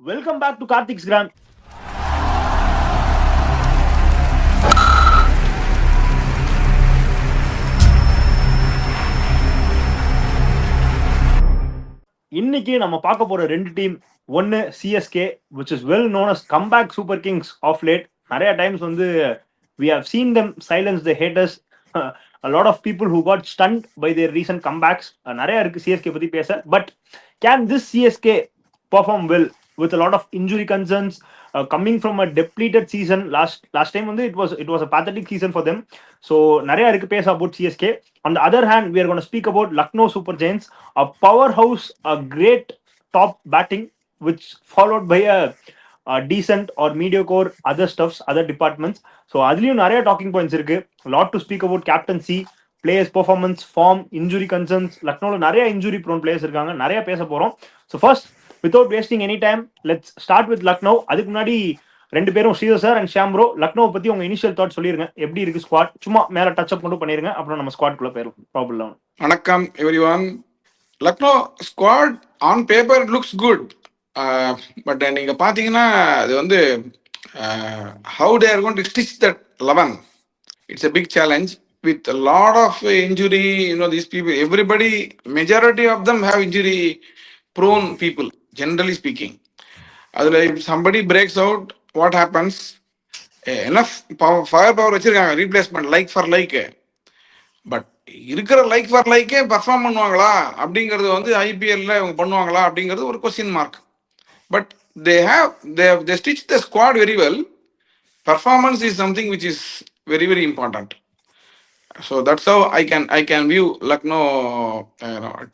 Welcome back to Karthik's Grand. இன்னைக்கு நம்ம பார்க்க போற ரெண்டு டீம். ஒன்னு CSK, which is well known as comeback super kings of late. நிறைய டைம்ஸ் வந்து we have seen them silence the haters. A lot of people who got stunned by their recent comebacks. நிறைய இருக்கு CSK பத்தி பேச. But can this CSK perform well with a lot of injury concerns, coming from a depleted season? Last time வந்து it was a pathetic season for them. So நிறைய இருக்கு பேச about CSK. On the other hand, we are going to speak about Lucknow Super Giants, a powerhouse, a great top batting, which followed by a decent or mediocre other stuffs, other departments. So அதுலயும் நிறைய docking points இருக்கு. lot to speak about captaincy, players performance, form, injury concerns. லக்னோல நிறைய injury prone players இருக்காங்க, நிறைய பேச போறோம். So first, without wasting any time, let's start with Lucknow. அதுக்கு முன்னாடி ரெண்டு பேரும் Sridhar sir and Sham bro, லக்னோவை பத்தி உங்க இனிஷியல் தாட் சொல்லிருங்க. எப்படி இருக்கு ஸ்குவாட்? சும்மா மேல டச் அப் மட்டும் பண்ணிருங்க, அப்புறம் நம்ம ஸ்குவாட் குள்ள போயிரும். ப்ராப்ளம். வணக்கம் everyone. Lucknow squad on paper looks good, but நீங்க பாத்தீங்கன்னா அது வந்து how they are going to stitch that 11, it's a big challenge with a lot of injury. These people, everybody, majority of them have injury prone people, generally speaking. அதுல if somebody breaks out, what happens? enough fire power வச்சிருக்காங்க, replacement like for like. But இருக்கிற like for லைக்கே perform பண்ணுவாங்களா அப்படிங்கிறது வந்து ஐபிஎல்ல இவங்க பண்ணுவாங்களா அப்படிங்கிறது ஒரு question mark. But they stitch the squad very well. Performance is something which is very very important. So that's how I can view Lucknow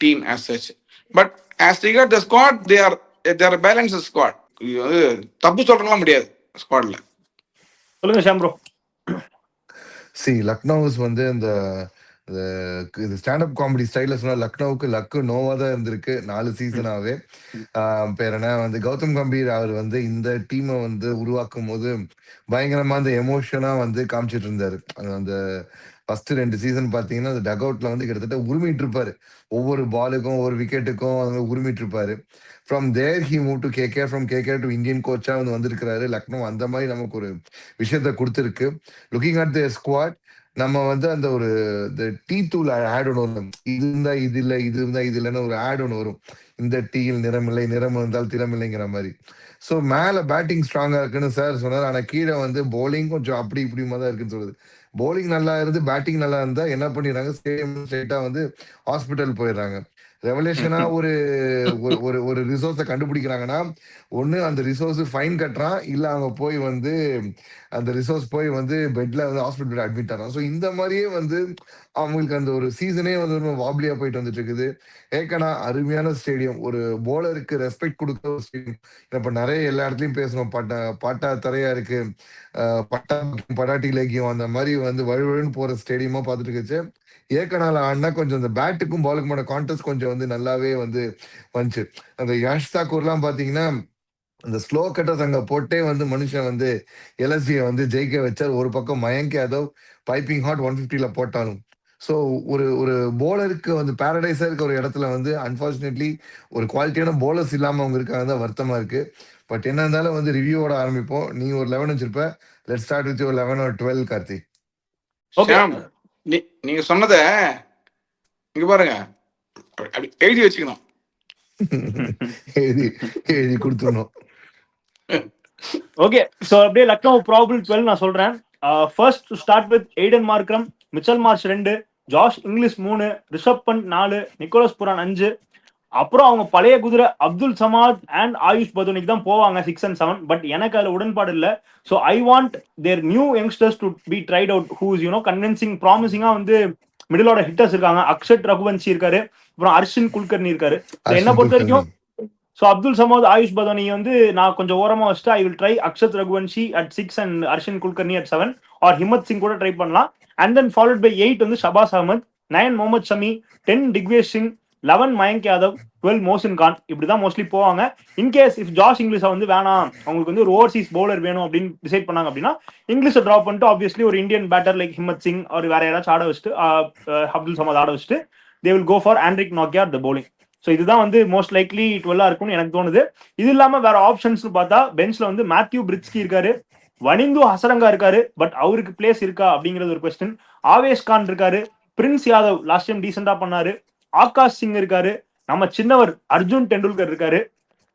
team as such. But as regard the squad, they are a balanced squad. இது வந்து தப்பு சொல்றலாம் முடியாது ஸ்குவாட்ல. சொல்லுங்க Sham bro. லக்னோஸ் வந்து இந்த stand up comedy ஸ்டைல சொன்னா லக்னோவுக்கு luck Noah தான் இருந்திருக்கு 4 சீசனாவே. பேர் என்ன வந்து கௌதம் கம்பீர் அவர் வந்து இந்த டீமை வந்து உருவாக்கும் போது பயங்கரமா அந்த எமோஷனா வந்து காமிச்சிட்டு இருந்தாரு. அந்த ஃபர்ஸ்ட் 2 சீசன் பாத்தீங்கன்னா அந்த டக் அவுட்ல வந்து கிட்டத்தட்ட உரிமிட்டு இருப்பாரு, ஒவ்வொரு பாலுக்கும் ஒவ்வொரு விக்கெட்டுக்கும் உரிமிட்டு இருப்பாரு. From there he move to KK, from KK to Indian கோச்சா வந்து வந்திருக்கிறாரு. லக்னோ அந்த மாதிரி நமக்கு ஒரு விஷயத்த கொடுத்துருக்கு. லுக்கிங் அட் த ஸ்குவாட், நம்ம வந்து அந்த ஒரு டீ தூள் ஆட் ஒன்று வரும், இது இருந்தா இது இல்லை, இது இருந்தா இது இல்லைன்னு ஒரு ஆட் ஒன்று வரும். இந்த டீயில் நிறமில்லை, நிறம் இருந்தால் திறமில்லைங்கிற மாதிரி. ஸோ மேல பேட்டிங் ஸ்ட்ராங்கா இருக்குன்னு சார் சொன்னார். ஆனா கீழே வந்து போலிங் கொஞ்சம் அப்படி இப்படிமா தான் இருக்குன்னு சொல்லுது. போலிங் நல்லா இருந்து பேட்டிங் நல்லா இருந்தா என்ன பண்ணிடுறாங்க, ஸ்ட்ரெயிட்டா வந்து ஹாஸ்பிட்டல் போயிடுறாங்க. ரெவலேஷனா ஒரு ஒரு ரிசோர்ஸை கண்டுபிடிக்கிறாங்கன்னா, ஒண்ணு அந்த ரிசோர்ஸ் ஃபைன் கட்டுறான், இல்ல அவங்க போய் வந்து அந்த ரிசோர்ஸ் போய் வந்து பெட்ல வந்து ஹாஸ்பிட்டல் அட்மிட் ஆகிறான். ஸோ இந்த மாதிரியே வந்து அவங்களுக்கு அந்த ஒரு சீசனே வந்து வாப்லியா போயிட்டு வந்துட்டு இருக்குது. ஏக்கனா அருமையான ஸ்டேடியம், ஒரு போலருக்கு ரெஸ்பெக்ட் கொடுக்க ஒரு ஸ்டேடியம். இப்ப நிறைய எல்லா இடத்துலயும் பேசணும், பாட்டா தரையா இருக்கு, பட்டாட்டி லேக்கியம், அந்த மாதிரி வந்து வழுவழுன்னு போற ஸ்டேடியமா பார்த்துட்டு இருந்துச்சு. ஏக்கனால ஆடினா கொஞ்சம் அந்த பேட்டுக்கும் பாலுக்குமான கான்டெஸ்ட் கொஞ்சம் வந்து நல்லாவே வந்து வந்துச்சு. அந்த யாஷ் தாக்கூர்லாம் பாத்தீங்கன்னா அந்த ஸ்லோ கட்டர்ஸ் அங்க போட்டே வந்து மனுஷன் வந்து எல்எஸ்சியை வந்து ஜெயிக்க வச்சார். ஒரு பக்கம் மயங்க் யாதவ் பைப்பிங் ஹாட் 150ல போட்டாலும். ஸோ ஒரு போலருக்கு வந்து பேரடைஸா இருக்க ஒரு இடத்துல வந்து அன்பார்ச்சுனேட்லி ஒரு குவாலிட்டியான போலர்ஸ் இல்லாம அவங்க இருக்காங்க தான் வருத்தமா இருக்கு. பட் என்ன இருந்தாலும் வந்து ரிவ்யூவோட ஆரம்பிப்போம். நீ ஒரு 11 வச்சிருப்ப, let's start with 11 or 12 Karthik. நீங்க சொன்னத இங்க பாருங்க, அப்படி எழுதி வச்சுக்கணும், எழுதி கொடுத்துடணும். ஓகே, ஸோ அப்படியே லக்னோ ப்ராபபிள் 12 நான் சொல்றேன். First to start with Aiden Markram, Mitchell Marsh 2, Josh Inglis 3, Rishabh Pant 4, Nicholas Pooran 5. அப்புறம் அவங்க பழைய குதிரை அப்துல் சமாத் அண்ட் ஆயுஷ் பதோனிக்கு தான் போவாங்க 6 and 7. பட் எனக்கு அதுல உடன்பாடு இல்லை. So I want their new youngsters to be tried out, who's convincing, ப்ராமிசிங்கா வந்து மிடிலோட ஹிட்டர்ஸ் இருக்காங்க. அக்ஷத் ரகுவன்சி இருக்காரு, அப்புறம் அர்ஷின் குல்கர்னி இருக்காரு. என்ன பொறுத்த வரைக்கும் ஸோ அப்துல் சமாத் ஆயுஷ் பதோனி வந்து நான் கொஞ்சம் ஓரமா வச்சுட்டு I will try Akshat Raghuvanshi at 6 and Arshin Kulkarni at 7, or Himmat Singh கூட ட்ரை பண்ணலாம். அண்ட் தென் ஃபாலோட் பை 8 வந்து ஷபாஸ் அகமத், 9 முகமது ஷமி, 10 திக்வேஷ் சிங், 11 மயங்க் யாதவ், 12 மோசின் கான். இப்படிதான் மோஸ்ட்லி போவாங்க. இன்கேஸ் இஃப் ஜாஷ் இங்கிலீஷை வந்து வேணாம், அவங்களுக்கு வந்து ஒரு ஓவர்சீஸ் பவுலர் வேணும் அப்படின்னு டிசைட் பண்ணாங்க அப்படின்னா இங்கிலீஷை ட்ராப் பண்ணிட்டு ஆப்வியஸ்லி ஒரு Indian batter like Himmat Singh ஒரு வேற யாராச்சும் ஆட வச்சுட்டு அப்துல் சமாத் ஆட வச்சுட்டு they will go for Andrik Nokia the bowling. So இதுதான் வந்து மோஸ்ட் லைக்லி 12 இருக்கும்னு எனக்கு தோணுது. இது இல்லாம வேற ஆப்ஷன்ஸ் பார்த்தா பெஞ்ச்ல வந்து மேத்யூ பிரிட்ஸ்கி இருக்காரு, வனிந்து ஹசரங்கா இருக்காரு. பட் அவருக்கு பிளேஸ் இருக்கா அப்படிங்கிறது ஒரு கொஸ்டின். ஆவேஷ் கான் இருக்காரு, பிரின்ஸ் யாதவ் லாஸ்ட் டைம் டீசெண்டா பண்ணாரு, ஆகாஷ் சிங் இருக்காரு, நம்ம சின்னவர் அர்ஜுன் டெண்டுல்கர் இருக்காரு.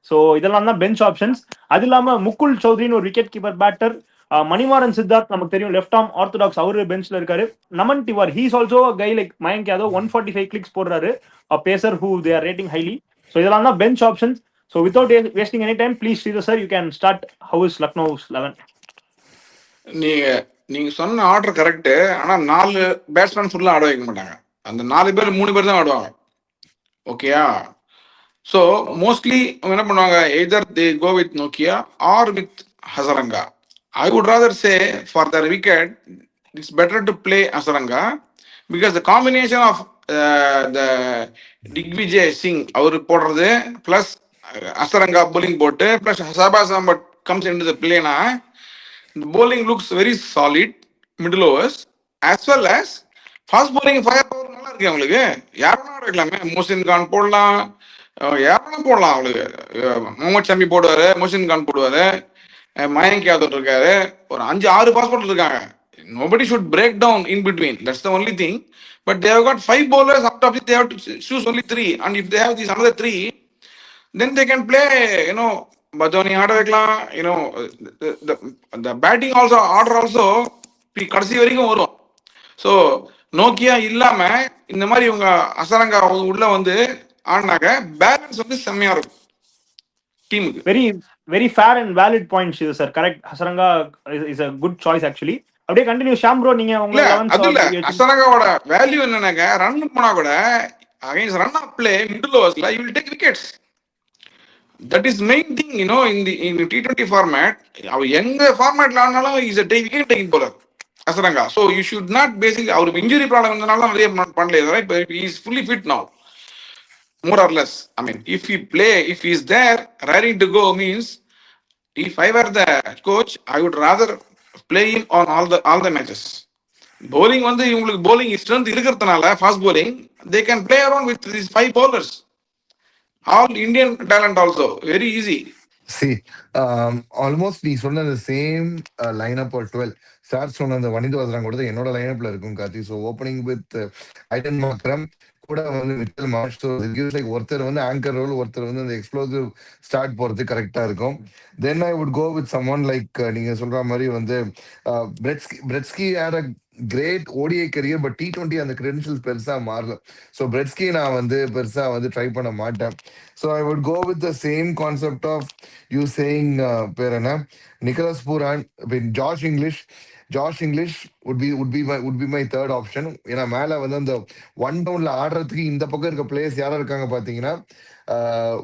ஸோ இதெல்லாம் தான் பெஞ்ச் ஆப்ஷன்ஸ். அது இல்லாம முகுல் சௌத்ரின்னு ஒரு wicket keeper batter, Manimaran Siddharth நமக்கு தெரியும் லெஃப்ட் ஆர்ம் ஆர்த்தடாக்ஸ், அவரு பெஞ்ச்ல இருக்காரு. Naman Tiwari he's also guy like Mayank Yadav 145 clicks போடுறாரு, pacer who they are rating highly. So இதெல்லாம் தான் bench options. So without wasting any time please Sridhar sir you can start. How is Lucknow's 11? நீங்க நீங்க சொன்ன ஆர்டர் கரெக்ட். ஆனா 4 பேட்ஸ்மேன் ஃபுல்லா ஆட வைக்க மாட்டாங்க. அந்த 4 பேர் 3 பேர் தான் ஆடுவாங்க. ஓகேயா? ஸோ மோஸ்ட்லி அவங்க என்ன பண்ணுவாங்க, எய்தர் தே கோ வித் நோக்கியா or with Hasaranga. I would rather say for their wicket it's better to play Hasaranga because the combination of the Digvijay Singh அவர் போடுறது பிளஸ் ஹசரங்கா bowling போட்டு plus Shahbaz Ahmed comes in to the பிளேனா the bowling looks very solid middle overs as well as fast bowling fire power நல்லா இருக்கு அவங்களுக்கு. யாரும் இருக்கலாமே, மோசின் கான் போடலாம், யாரும் போடலாம் அவங்களுக்கு. முகமது ஷமி போடுவாரு, மோசின் கான் போடுவாரு, மயங்க் யாதவ் இருக்காரு, ஒரு 5-6 ஃபாஸ்ட் bowlers இருக்காங்க. Nobody should break down in between. That's the only thing. But they have got 5 bowlers. Up top, they have to choose only 3. And if they have these another 3, then they can play, பஜோனி ஆட வைக்கலாம். The batting also order also கடைசி வரைக்கும் வரும். So Nokia இல்லாம இந்த மாதிரி இவங்க ஹசரங்கா உள்ள வந்து ஆடினாக்க பேலன்ஸ் வந்து செம்மையா இருக்கும் டீமுக்கு. Very very fair and valid points இது sir. Correct, Hasaranga is a good choice actually. அப்படியே கண்டினியூ ஷாம் ப்ரோ, நீங்க உங்க இல்ல 11th அது இல்ல, ஹசரங்காவோட வேல்யூ என்னன்னாக்க ரன் போனா கூட against run of play middle ஓவர்ஸ்ல you will take wickets. That is main thing in T20 format. அவர் எங்க ஃபார்மேட்ல ஆனாலும் is a wicket taking bowler Hasaranga. So you should not basic, அவருக்கு இன்ஜுரி ப்ராப்ளம் இருந்தனால நிறைய பண்ணல. இப்போ he is fully fit now, more or less. I mean, if he is there ready to go, means if I were the coach, I would rather play him on all the matches. Bowling வந்து இவங்களுக்கு bowling strength இருக்கிறதுனால fast bowling, they can play around with these 5 bowlers, all Indian talent also, very easy. See, almost நீ சொன்ன the same lineup or 12 start சொன்ன அந்த வனிந்து ஹசரங்கா கூட என்னோட லைனப்ல இருக்கும் Karthi. So opening with Aiden Markram கூட வந்து மிச்சல் மார்ஷ். ஸோ லைக் ஒருத்தர் வந்து ஆங்கர் ரோல், ஒருத்தர் வந்து அந்த எக்ஸ்ப்ளோசிவ் ஸ்டார்ட் போறது கரெக்டா இருக்கும். Then I would go with someone like நீங்க சொல்ற மாதிரி வந்து Breetzke had a great ODI career, but T20 அந்த கிரெடென்ஷியல்ஸ் பெருசா மாறல. ஸோ பிரெட்ஸ்கி நான் வந்து பெருசா வந்து ட்ரை பண்ண மாட்டேன். So I would go with the same concept of you saying பேர் என்ன, Nicholas Pooran, Josh Inglis would be my third option. ஏன்னா மேல வந்து அந்த ஒன் டவுன்ல ஆடுறதுக்கு இந்த பக்கம் இருக்க பிளேயர்ஸ் யாரா இருக்காங்க பாத்தீங்கன்னா,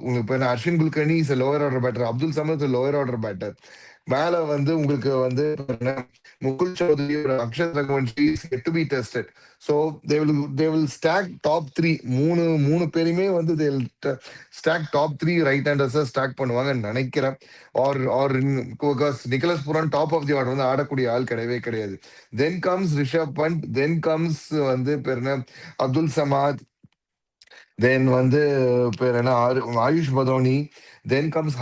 உங்களுக்கு இப்போ Ashwin Kulkarni is lower order batter, Abdul Samad lower order batter. மேல வந்து உங்களுக்கு வந்து Mukul Choudhary, Akshat Raghuvanshi to be tested. So they will stack top 3. மூணு பேருமே வந்து they will stack top 3 right ஹேண்டர்ஸை ஸ்டாக் பண்ணுவாங்கன்னு நினைக்கிறேன். Or Nicholas Pooran top of the order வந்து ஆடக்கூடிய ஆள் கிடையாது. Then comes Rishabh Pant, then comes வந்து பேர் என்ன அப்துல் சமாத், தென் வந்து பேர் என்ன ஆயுஷ் பதோனி, தென் கம்ஸ்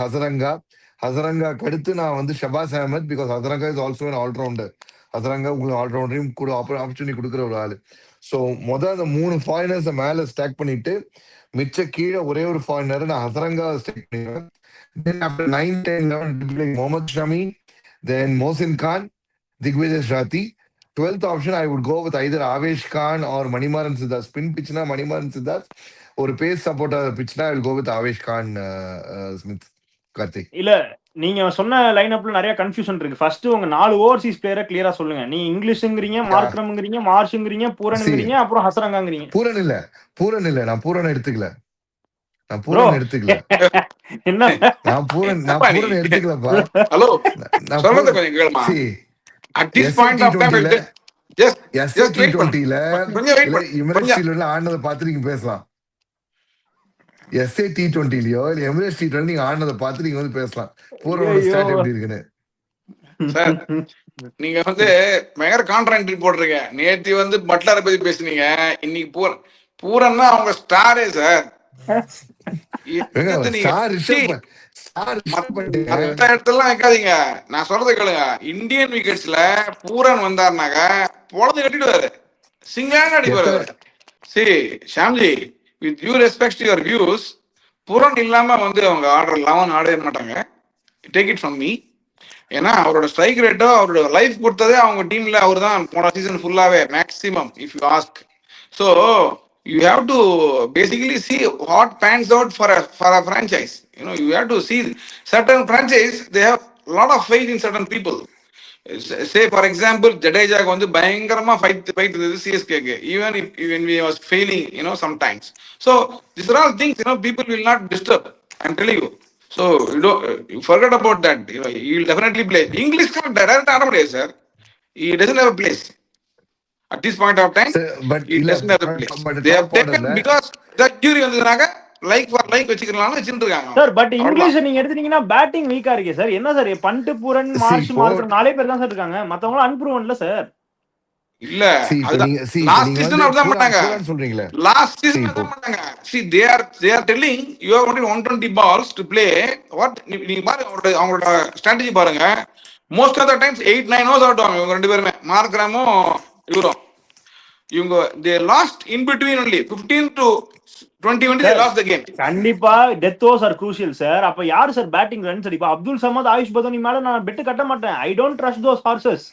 ஹசரங்காக்கு அடுத்து நான் வந்து Shahbaz Ahmed, because Hasaranga is also an allrounder. Hasaranga உங்களுக்கு ஆல்ரவுண்டரையும் கூட ஆப்பர்ச்சுனிட்டி கொடுக்குற ஒரு ஆளு. ஸோ அந்த 3 ஃபாரினர்ஸை மேல ஸ்டாக் பண்ணிட்டு மிச்ச கீழே ஒரே ஒரு ஃபாரினர் நான் ஹசரங்கா ஸ்டாக் பண்ணிடுவேன். Then after 9, 10, 11, Mohammad Shami, then Mohsin Khan, Digvijay Shati. 12th option I would go with either Avesh Khan or Manimaran Siddharth. Spin pitch na Manimaran Siddharth. ஒரு pace support pitch na I will go with Avesh Khan, Smith. Karthik, இல்ல நீங்க சொன்ன லைனப்ல நிறைய confusion இருக்கு. First உங்க 4 Overseas பிளேயரை கிளியரா சொல்லுங்க. நீ இங்கிலீஷ்ங்கறீங்க, மார்க்ரம்ங்கறீங்க, மார்ஷ்ங்கறீங்க, பூரன்ங்கறீங்க, அப்புறம் ஹசரங்காங்கறீங்க. பூரன் இல்ல நான் பூரன் எடுத்துக்கல. என்ன நான் பூரன் எடுத்துக்கலப்பா. ஹலோ, சொல்றத கொஞ்சம் கேளுமா. At this point of time, just wait T20ல கொஞ்சம் வெயிட் எமிரேட்ஸ் டீம்ல ஆனத பார்த்து நீங்க பேசலாம். எஸ்ஏ T20லயோ இல்ல எமிரேட்ஸ் T20 நீங்க ஆனத பார்த்து நீங்க வந்து பேசலாம். பூரனோட ஸ்டார்ட் எப்படி இருக்குன்னு. சார், நீங்க வந்து மேயர் கான்ட்ராக்ட் போடுறீங்க. நேத்தி வந்து பட்லரை பத்தி பேசுனீங்க, இன்னைக்கு பூரன்னா அவங்க ஸ்டாரே சார். என்னத்த நீங்க ஸ்டார் see, ரிஷப் பண்ணிட்டு மத்த இடத்துலலாம் வைக்காதீங்க. நான் சொல்றதை கேளுங்க. இந்தியன் விக்கெட்ஸ்ல பூரன் வந்தாருனாக்க பொழந்து கட்டிடுவாரு, சிங்கிளான அடிப்பாரு எத்தனை அவரு. சரி Sham ji, with you respect your views, புறன் இல்லாம வந்து அவங்க ஆர்டர் 11 ஆடவே மாட்டாங்க. Take it from me. ஏன்னா அவரோட ஸ்ட்ரைக் ரேட்டோ அவரோட லைஃப் கொடுத்ததே அவங்க டீம்ல அவர் தான் போன சீசன் ஃபுல்லாவே maximum if you ask. So you have to basically see what pans out for a franchise. You have to see certain franchise they have lot of faith in certain people. Say for example ஜடேஜாக்கு வந்து பயங்கரமா fight இருந்தது சிஎஸ்கேக்கு, even even we was failing sometimes. So this are all things people will not disturb. I am telling you. So you forget about that. He will definitely play. English can't direct ஆட sir. He doesn't have a place at this point of time. But He இல்ல doesn't have a place. But They have top taken ஆர்டர்ல because that jury வந்ததுனாக்க like for like வச்சுக்கலாம்னு வச்சுட்டு இருக்காங்க. Sir but அவ்வளவுதான். English நீங்க எடுத்துட்டீங்கன்னா batting வீக்கா இருக்கே சார். என்ன sir Pant Pooran Marsh Mark 4 பேர் தான் சார் இருக்காங்க, மத்தவங்க அன்ப்ரூவன்ல சார். இல்ல இப்போ அதுதான் நீங்க லாஸ்ட் நீங்க சீசன் வந்து அப்படிதான் பண்ணாங்க. சொல்றீங்களே. லாஸ்ட் சீசன் இப்போ அதான் பண்ணாங்க. See they are telling you have only 120 balls to play. What நீங்க பாருங்க அவங்களோட ஸ்ட்ராட்டஜி பாருங்க. Most of the times 8-9 overs ஆடுவாங்க இவங்க ரெண்டு பேருமே, மார்க்ராமும் இவரும். இவங்க they lost in between only 15 to 20 they lost the game. கண்டிப்பா death overs are crucial sir. அப்ப யாரு சார் பேட்டிங் ரன்ஸ் அடிப்பா? அப்துல் சமத், ஆயுஷ் பதோனி மேல நான் பெட் கட்ட மாட்டேன். I don't trust those horses.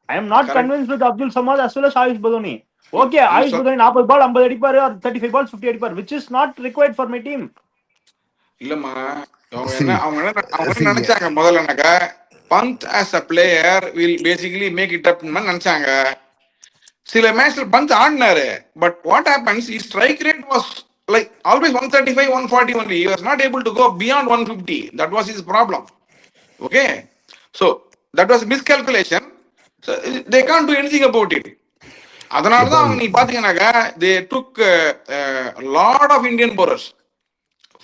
I am not Correct. convinced with Abdul Samad as well as Ayush Badoni. Okay, You Ayush saw- Badoni 40 ball 50 அடிப்பாரு, or 35 balls 50 அடிப்பாரு, which is not required for my team. இல்லம்மா அவங்க See, என்ன நினைச்சாங்க முதல்லனாக்கா, bandh as a player will basically make it up நினைச்சாங்க. சில மேட்ச்ல பந்த் ஆடினாரு, but what happens his strike rate was like always 135 140 only. He was not able to go beyond 150. That was his problem. Okay, so that was miscalculation. So they can't do anything about it. அதனால தான் அவங்க நீ பாத்தீங்கன்னாக்கா they took a lot of Indian bowlers,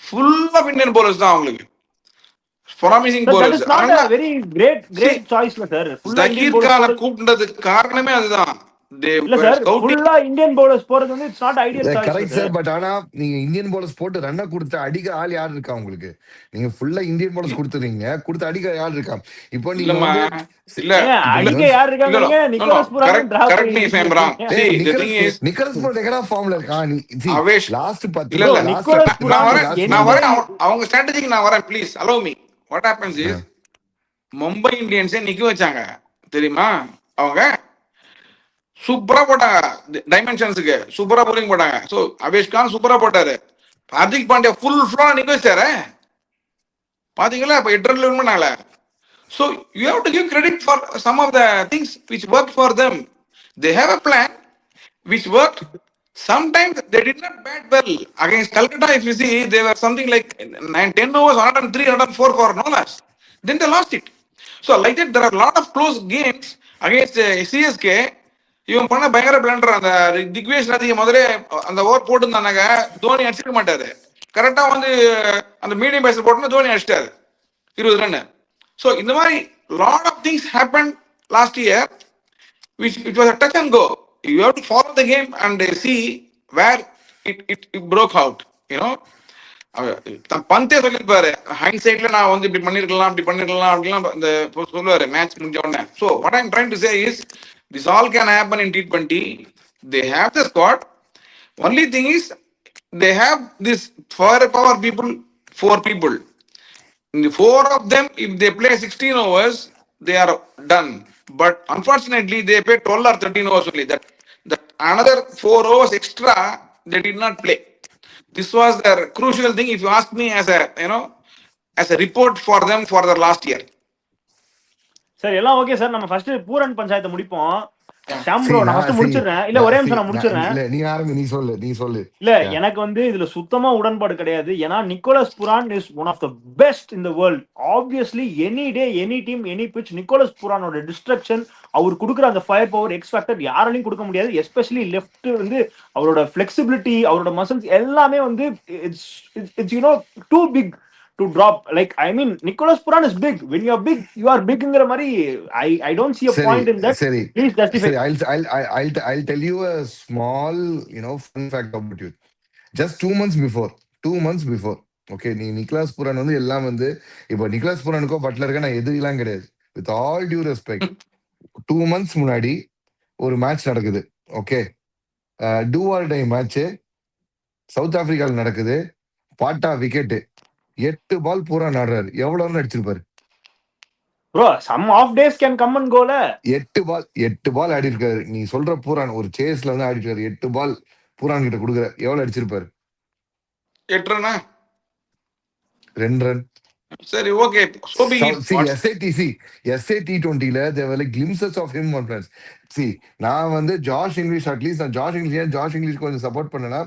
full of Indian bowlers தான் அவங்களுக்கு, promising But that bowlers. is not a very great choice sir. Full Indian Zaheer bowlers கான போறது- கூப்பிட்டதுக்கு காரணமே அதுதான். They இல்ல were சார், scouting. ஃபுல்லா இந்தியன் பவுலர்ஸ் போறது வந்து it's not ideal choice correct sir. But ஆனா நீங்க இந்தியன் பவுலர்ஸ் போட்டு ரன்னை கொடுத்து அடிக்க ஆள் யார் இருக்கா உங்களுக்கு? நீங்க ஃபுல்லா இந்தியன் பவுலர்ஸ் கொடுத்துறீங்க, கொடுத்து அடிக்க யார் இருக்கா? இப்போ நீங்க இல்லம்மா வந்து இல்ல அடிக்க யார் இருக்காங்க? நீங்க Nicholas Pooran drop correct me if I'm wrong. See, the thing is, Nicholas போர்ட் எங்கடா ஃபார்ம்ல இருக்கா? நீ அவேஷ் லாஸ்ட் இல்ல 10 இல்ல நிக்கோலஸ் லாஸ்ட் புரான் நான் வரேன் அவங்க ஸ்ட்ராட்டஜிக்கு நான் வரேன், please allow me. What happens is Mumbai இந்தியன்ஸே நிக்க வச்சாங்க தெரியுமா? அவங்க சூப்பரா போட்டாங்க, டைமென்ஷன்ஸுக்கு சூப்பரா போலிங் போட்டாங்க. ஸோ அவேஷ் கான் சூப்பரா போட்டாரு, ஹார்திக் பாண்டியா ஃபுல் ஃப்ளோ நிக்க வச்சாரு. பாத்தீங்களா இப்ப 8 ரன்ல வின் பண்ணாங்களே. So you have to give credit for some of the things which work for them. They have a plan which worked. Sometimes they did not bat well. Against Calcutta, if you see, they were something like 10 overs, 103, 104 for no loss. Then they lost it. So like that, there are a lot of close games against CSK. இவன் பண்ண பயங்கர blender. அந்த திக்வேஷ் ரதிக்கு முதலே அந்த over போட்டுருந்தானாங்க, Dhoni அடிச்சிருக்க மாட்டாரு. கரெக்டா வந்து அந்த மீடியம் பேஸ் போட்டோம்னா தோனி அடிச்சிட்டாரு 20 ரன். ஸோ இந்த மாதிரி lot of things happen last year which it was a touch and go. You have to follow the game and see where it broke out. பந்தே சொல்லிருப்பாரு ஹைண்ட்சைட்ல, நான் வந்து இப்படி பண்ணிருக்கலாம் அப்படிலாம் இந்த சொல்லுவாரு மேட்ச் முடிஞ்ச உடனே. So what I'm trying to say is this all can happen in T20. They have the squad. Only thing is they have this firepower people, 4 people. In the 4 of them, if they play 16 overs, they are done. But unfortunately, they play 12 or 13 overs only. That another 4 overs extra, they did not play. This was their crucial thing. If you ask me, as a report for them for the last year. Sir எல்லாம் okay sir. நம்ம first Pooran பஞ்சாயத்தை முடிப்போம். Sham bro நான் first முடிச்சிடுறேன். இல்ல ஒரே நிமிஷம் நான் முடிச்சிடுறேன். இல்ல நீ ஆரம்பி, நீ சொல்லு. இல்ல எனக்கு வந்து இதுல சுத்தமா உடன்பாடு கிடையாது. ஏன்னா Nicholas Pooran is one of the best in the world. Obviously any day any team any pitch Nicholas புரானோட டிஸ்ட்ரக்ஷன், அவர் கொடுக்குற அந்த ஃபயர் பவர் எக்ஸ் ஃபேக்டர் யாராலையும் கொடுக்க முடியாது. எஸ்பெஷலி லெஃப்ட் வந்து அவரோட ஃபிளெக்சிபிலிட்டி, அவரோட மசில்ஸ் எல்லாமே வந்து it's too big to drop. Like I mean Nicholas Puran is big. When you are big, you are big ங்கிற மாதிரி I don't see a point in that. Please justify. I'll tell you a small fun fact about you. Just 2 months before 2 months before. Okay, நீ Niklas Pooran வந்து எல்லாம் வந்து இப்போ Niklas புரானுக்கோ பட்லருக்கோ நான் எதிரிலாம் கிடையாது. With all due respect, 2 months முன்னாடி ஒரு மேட்ச் நடக்குது. Okay, do or die match south ஆப்பிரிக்கால நடக்குது. பாட்டா விக்கெட், 8 பால் பூரா ஆடுறாரு. எவ்வளவுன்னு அடிச்சிருப்பாரு? Bro some of days can come and கோல. 8 பால் ஆடி இருக்காரு. நீ சொல்ற பூரான் ஒரு சேஸ்ல வந்து ஆடி இருக்காரு. 8 பால் பூரான் கிட்ட கொடுக்குற, எவ்வளவு அடிச்சிருப்பாரு? 8 ரன்னா? 2 ரன். சரி, okay. SA-T20ல there were like glimpses of him on friends. See, நான் வந்து ஜாஷ் இங்கிலீஷ், அட்லீஸ்ட் நான் ஜாஷ் இங்கிலீஷ் கொஞ்சம் சப்போர்ட் பண்ணனா,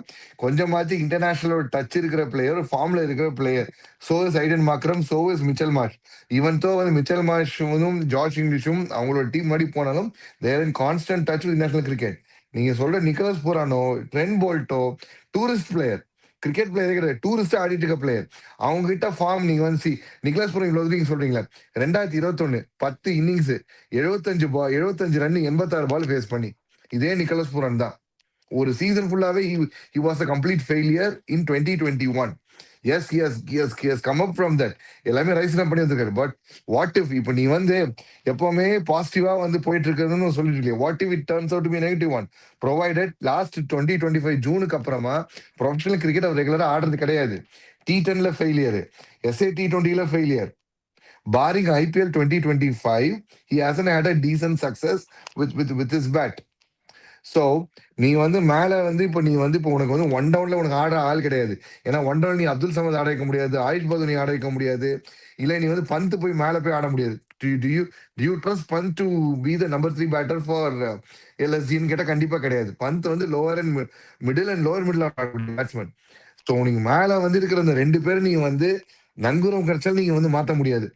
கொஞ்சமாச்சு இன்டர்நேஷனல் டச் இருக்கிற பிளேயர், ஃபார்ம்ல இருக்கிற player. So is ஐடன் Markram, so is Mitchell Marsh. Even though வந்து மிச்சல் மார்ஷும் ஜாஷ் இங்கிலீஷும் அவங்களோட டீம் மாதிரி போனாலும் they're in constant touch with national cricket. நீங்க சொல்ற நிக்கோலஸ் பூரானோ, ட்ரெண்ட் போல்ட்டோ டூரிஸ்ட் பிளேயர், கிரிக்கெட் பிளேயரே கிடையாது, டூரிஸ்ட் ஆடிட்டு இருக்க பிளேயர். அவங்க கிட்ட ஃபார்ம் நீங்க வந்து நிக்லாஸ் பூரன் இவ்வளவு நீங்க சொல்றீங்களா? 2021 10 இன்னிங்ஸ் 75 ரன் 86 பால் ஃபேஸ் பண்ணி, இதே நிக்கோலஸ் பூரன் தான் ஒரு சீசன் ஃபுல்லாவே he was a complete failure in 2021. Yes, he has come up from that. எல்லாமே ரைஸ் பண்ணி வந்திருக்காரு. பட் வாட் இஃப் இப்போ நீ வந்து எப்பவுமே பாசிட்டிவா வந்து போயிட்டு இருக்கிறதுன்னு சொல்லிட்டு இல்லையா, what if it turns out to be negative one? Provided last 2025 ஜூனுக்கு அப்புறமா ப்ரொஃபஷனல் கிரிக்கெட் அவர் ரெகுலரா ஆடுறது கிடையாது. T10ல ஃபெயிலியர், SA-T20ல failure. Barring IPL 2025, he hasn't had a decent success with his bat. So நீ வந்து மேல வந்து இப்போ நீ வந்து இப்போ உனக்கு வந்து ஒன் டவுன்ல உனக்கு ஆட ஆள் கிடையாது. ஏன்னா ஒன் டவுன் நீ அப்துல் சமத் ஆட வைக்க முடியாது, ஆயுஷ் பது நீ ஆட வைக்க முடியாது, இல்லை நீ வந்து பந்த் போய் மேல போய் ஆட முடியாது. Do you trust Pant to be the number 3 batter for LSG-ன்னு கேட்டா கண்டிப்பா கிடையாது. பந்த் வந்து lower and middle batsman. So நீங்க மேல வந்து இருக்கிற அந்த 2 பேரும் நீங்க வந்து நங்கூரம் கிடைச்சாலும் நீங்க வந்து மாத்த முடியாது.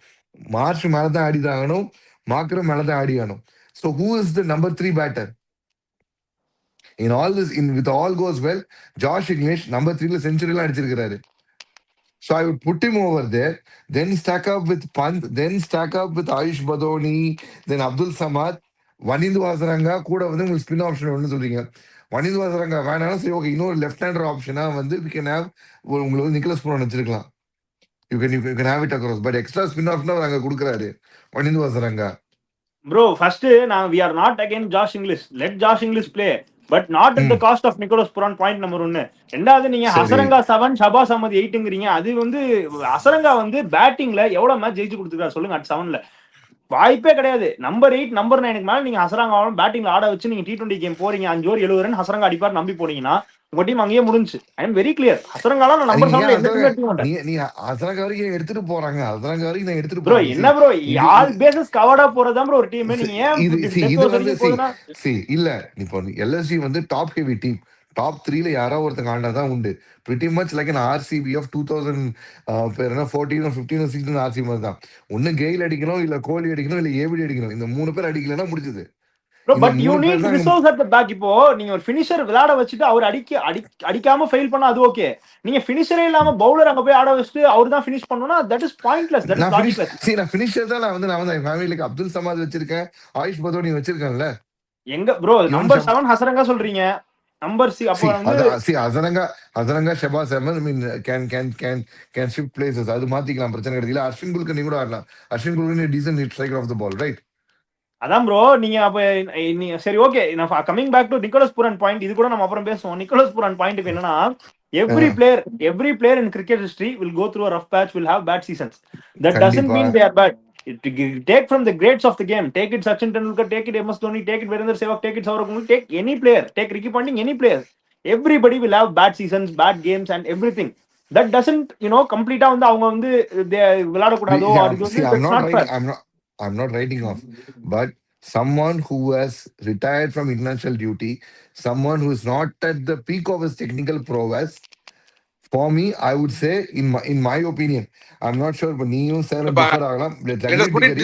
மார்ச் மேலதான் ஆடிதான் ஆகணும், மார்க்கரும் மேலதான் ஆடி ஆகணும். So who is the number 3 batter? In all this, with all goes well, Josh English number 3ல செஞ்சுரிலாம் அடிச்சிருக்காரு. So I would put him over there, then stack up with Pant, then stack up with Ayush Badoni, then Abdul Samad, Wanindu Hasaranga கூட வந்து உங்களுக்கு spin option ஒன்று சொல்றீங்க. Wanindu Hasaranga வேணாலும் சரி, okay, இன்னொரு left hander ஆப்ஷனா வந்து we can have உங்களுக்கு வந்து நிக்கோலஸ் பூரான் வச்சிருக்கலாம். You can have it across, but extra spin ஆப்ஷனா அங்க கொடுக்குறாரு Wanindu Hasaranga. ப்ரோ ஃபர்ஸ்ட் நான் we are not against Josh English, let Josh English play, but not at the cost of Nicholas Pooran. Point number 1. ரெண்டாவது, நீங்க ஹசரங்கா 7 ஷபாஸ் அஹமத் 8ங்கிறீங்க. அது வந்து ஹசரங்கா வந்து பேட்டிங்ல எவ்வளவு match ஜெயிச்சு கொடுத்துருக்காரு சொல்லுங்க அட் 7ல? வாய்ப்பே கிடையாது. நம்பர் 8 நம்பர் 9க்கு மேல நீங்க ஹசரங்கா பேட்டிங்ல ஆட வச்சு நீங்க T20 கேம் போறீங்க, 5 ஓவர் 70 ரன் ஹசரங்கா அடிப்பார் நம்பி போனீங்கன்னா உங்க டீம் அங்கேயே முடிஞ்சு. I am very clear. ஹசரங்கால நான் நம்பர் 7ல எந்த டீம் எடுக்க மாட்டேன். நீ ஹசரங்கா வரைக்கும் எடுத்துட்டு போறாங்க, ஹசரங்கா வரைக்கும் நான் எடுத்துட்டு ப்ரோ போறேன். என்ன ப்ரோ ஆல் பேசஸ் கவர்டா போறதா ப்ரோ ஒரு டீம்? நீங்க ஏன் இது வந்து இல்ல இப்போ LSG வந்து டாப் ஹெவி டீம், டாப் 3ல யாராவது ஒருத்தங்க ஆண்டாதான் உண்டு. Pretty much like an RCB ஆஃப் 2014 15 16 RCB மாதிரி தான். ஒண்ணு கெயில் அடிக்கணும், இல்ல கோலி அடிக்கணும், இல்ல ஏபிடி அடிக்கணும். இந்த 3 பேர் அடிக்கலன்னா முடிஞ்சது. But you need resource at the back. இப்போ நீங்க ஒரு ஃபினிஷர் விளையாட வச்சுட்டு அவர் அடிக்காம ஃபெயில் பண்ணா அது ஓகே. நீங்க ஃபினிஷரே இல்லாம பவுலர் அங்க போய் ஆட வச்சுட்டு அவர் தான் ஃபினிஷ் பண்ணனும்னா that is pointless. That is logicless. நான் ஃபினிஷர் தான் நான் வந்து ஃபேமிலிக்கு அப்துல் சமாத் வச்சிருக்கேன், ஆயுஷ் பதோனி வச்சிருக்கேன்ல. எங்க ப்ரோ நம்பர் 7 ஹசரங்கா சொல்றீங்க, நம்பர் 6 அப்ப வந்து Hasaranga Shahbaz Ahmed, I mean can shift places. அது மாத்திக்கலாம், பிரச்சனை கிடையாது. இல்ல அஸ்வின் குல்கர்னி கூட ஆடலாம். Ashwin Kulkarni decent striker of the ball, right? அதான் ப்ரோ நீங்க அப்ப சரி ஓகே. நான் coming back to Nicholas Pooran point, இது கூட நம்ம அப்புறம் பேசுவோம். நிக்கோலஸ் பூரான் பாயிண்ட் என்னன்னா, every player in cricket history will go through a rough patch, will have bad seasons. That doesn't mean they are bad. Take from the greats of the game, take it Sachin Tendulkar, take it MS Dhoni, take it Virendra Sehwag, take it Sourav Ganguly, take any player, take Ricky Ponting, any player. Everybody will have bad seasons, bad games and everything. That doesn't complete வந்து அவங்க வந்து விளையாட கூடாதோ I'm not writing off, but someone who has retired from international duty, someone who is not at the peak of his technical prowess, for me, I would say, in my opinion, I'm not sure, but you sir differ agala. Let us put it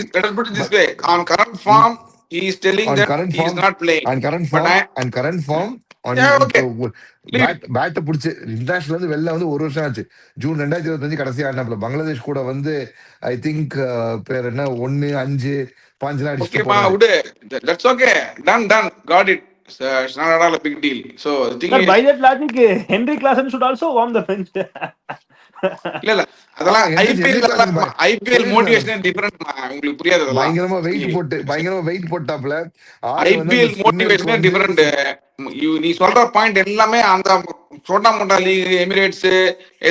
this way: on current form, he is telling that he is not playing. On current form, on bat பிடிச்சி international வந்து வெளில வந்து 1 வருஷம் ஆச்சு. June 2025 கடைசி ஆடினாப்ல பங்களாதேஷ் கூட வந்து I think பேர் என்ன 1-5 பாஞ்சலாம் அடிச்சு. That's okay. Done. Got it. It's not at all a big deal. So the thing Sir, is, by that logic, Henry Klassen should also warm the bench. இல்ல இல்ல அதெல்லாம் ஹென்ரி கிளாசன் ஐபிஎல் சொல்லியிருக்காங்க. மோட்டிவேஷனே different. உங்களுக்கு புரியாது அதெல்லாம். பயங்கரமா wait போட்டாப்ல ஆளு வந்து அந்த ஐபிஎல் ஸ்பின்னருக்கு மோட்டிவேஷனே வந்து டிஃபரெண்ட். நீ சொல்ற பாயிண்ட் எல்லாமே அந்த சோட்டா மோட்டா லீக், எமிரேட்ஸ்,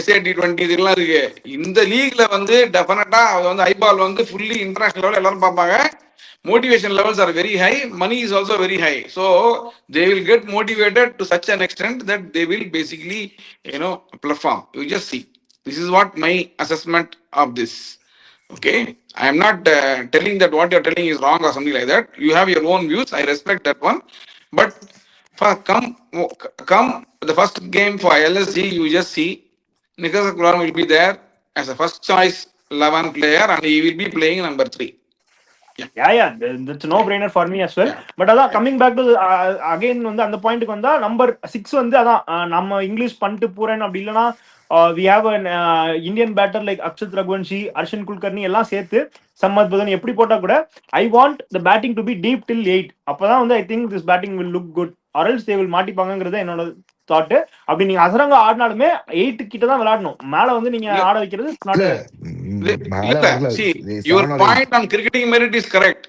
SA T20 இதெல்லாம் இருக்கு. இந்த லீக்ல வந்து டெஃபினட்டா அது வந்து ஐபால் வந்து ஃபுல்லி இன்டர்நேஷனல் லெவல் எல்லாரும் பார்ப்பாங்க. Motivation levels are very high, money is also very high, so they will get motivated to such an extent that they will basically, perform. You just see, this is what my assessment of this. Okay, I am not telling that what you are telling is wrong or something like that. You have your own views, I respect that one. But for come the first game for LSG, you just see Nicholas Puran will be there as a first choice 11 player and he will be playing number 3. Yeah, that's no brainer for me as well. But அதான் coming back to again வந்து அந்த பாயிண்ட்க்கு வந்தா number 6 வந்து அதான் நம்ம English பண்ணிட்டு போறேன் அப்படி இல்லைன்னா we have an Indian batter like Akshat Raghuvanshi, Arshin Kulkarni எல்லாம் சேர்த்து சம்மத் பதன் எப்படி போட்டா கூட I want the batting to be deep till 8. அப்பதான் வந்து I think this batting will look good or else they will மாட்டிப்பாங்கங்கிறது என்னோட தாட். அப்படி நீங்க அசரங்க ஆடினாலுமே 8 கிட்ட தான் விளையாடணும். மேல வந்து நீங்க ஆட வைக்கிறது see, your point on cricketing merit is correct,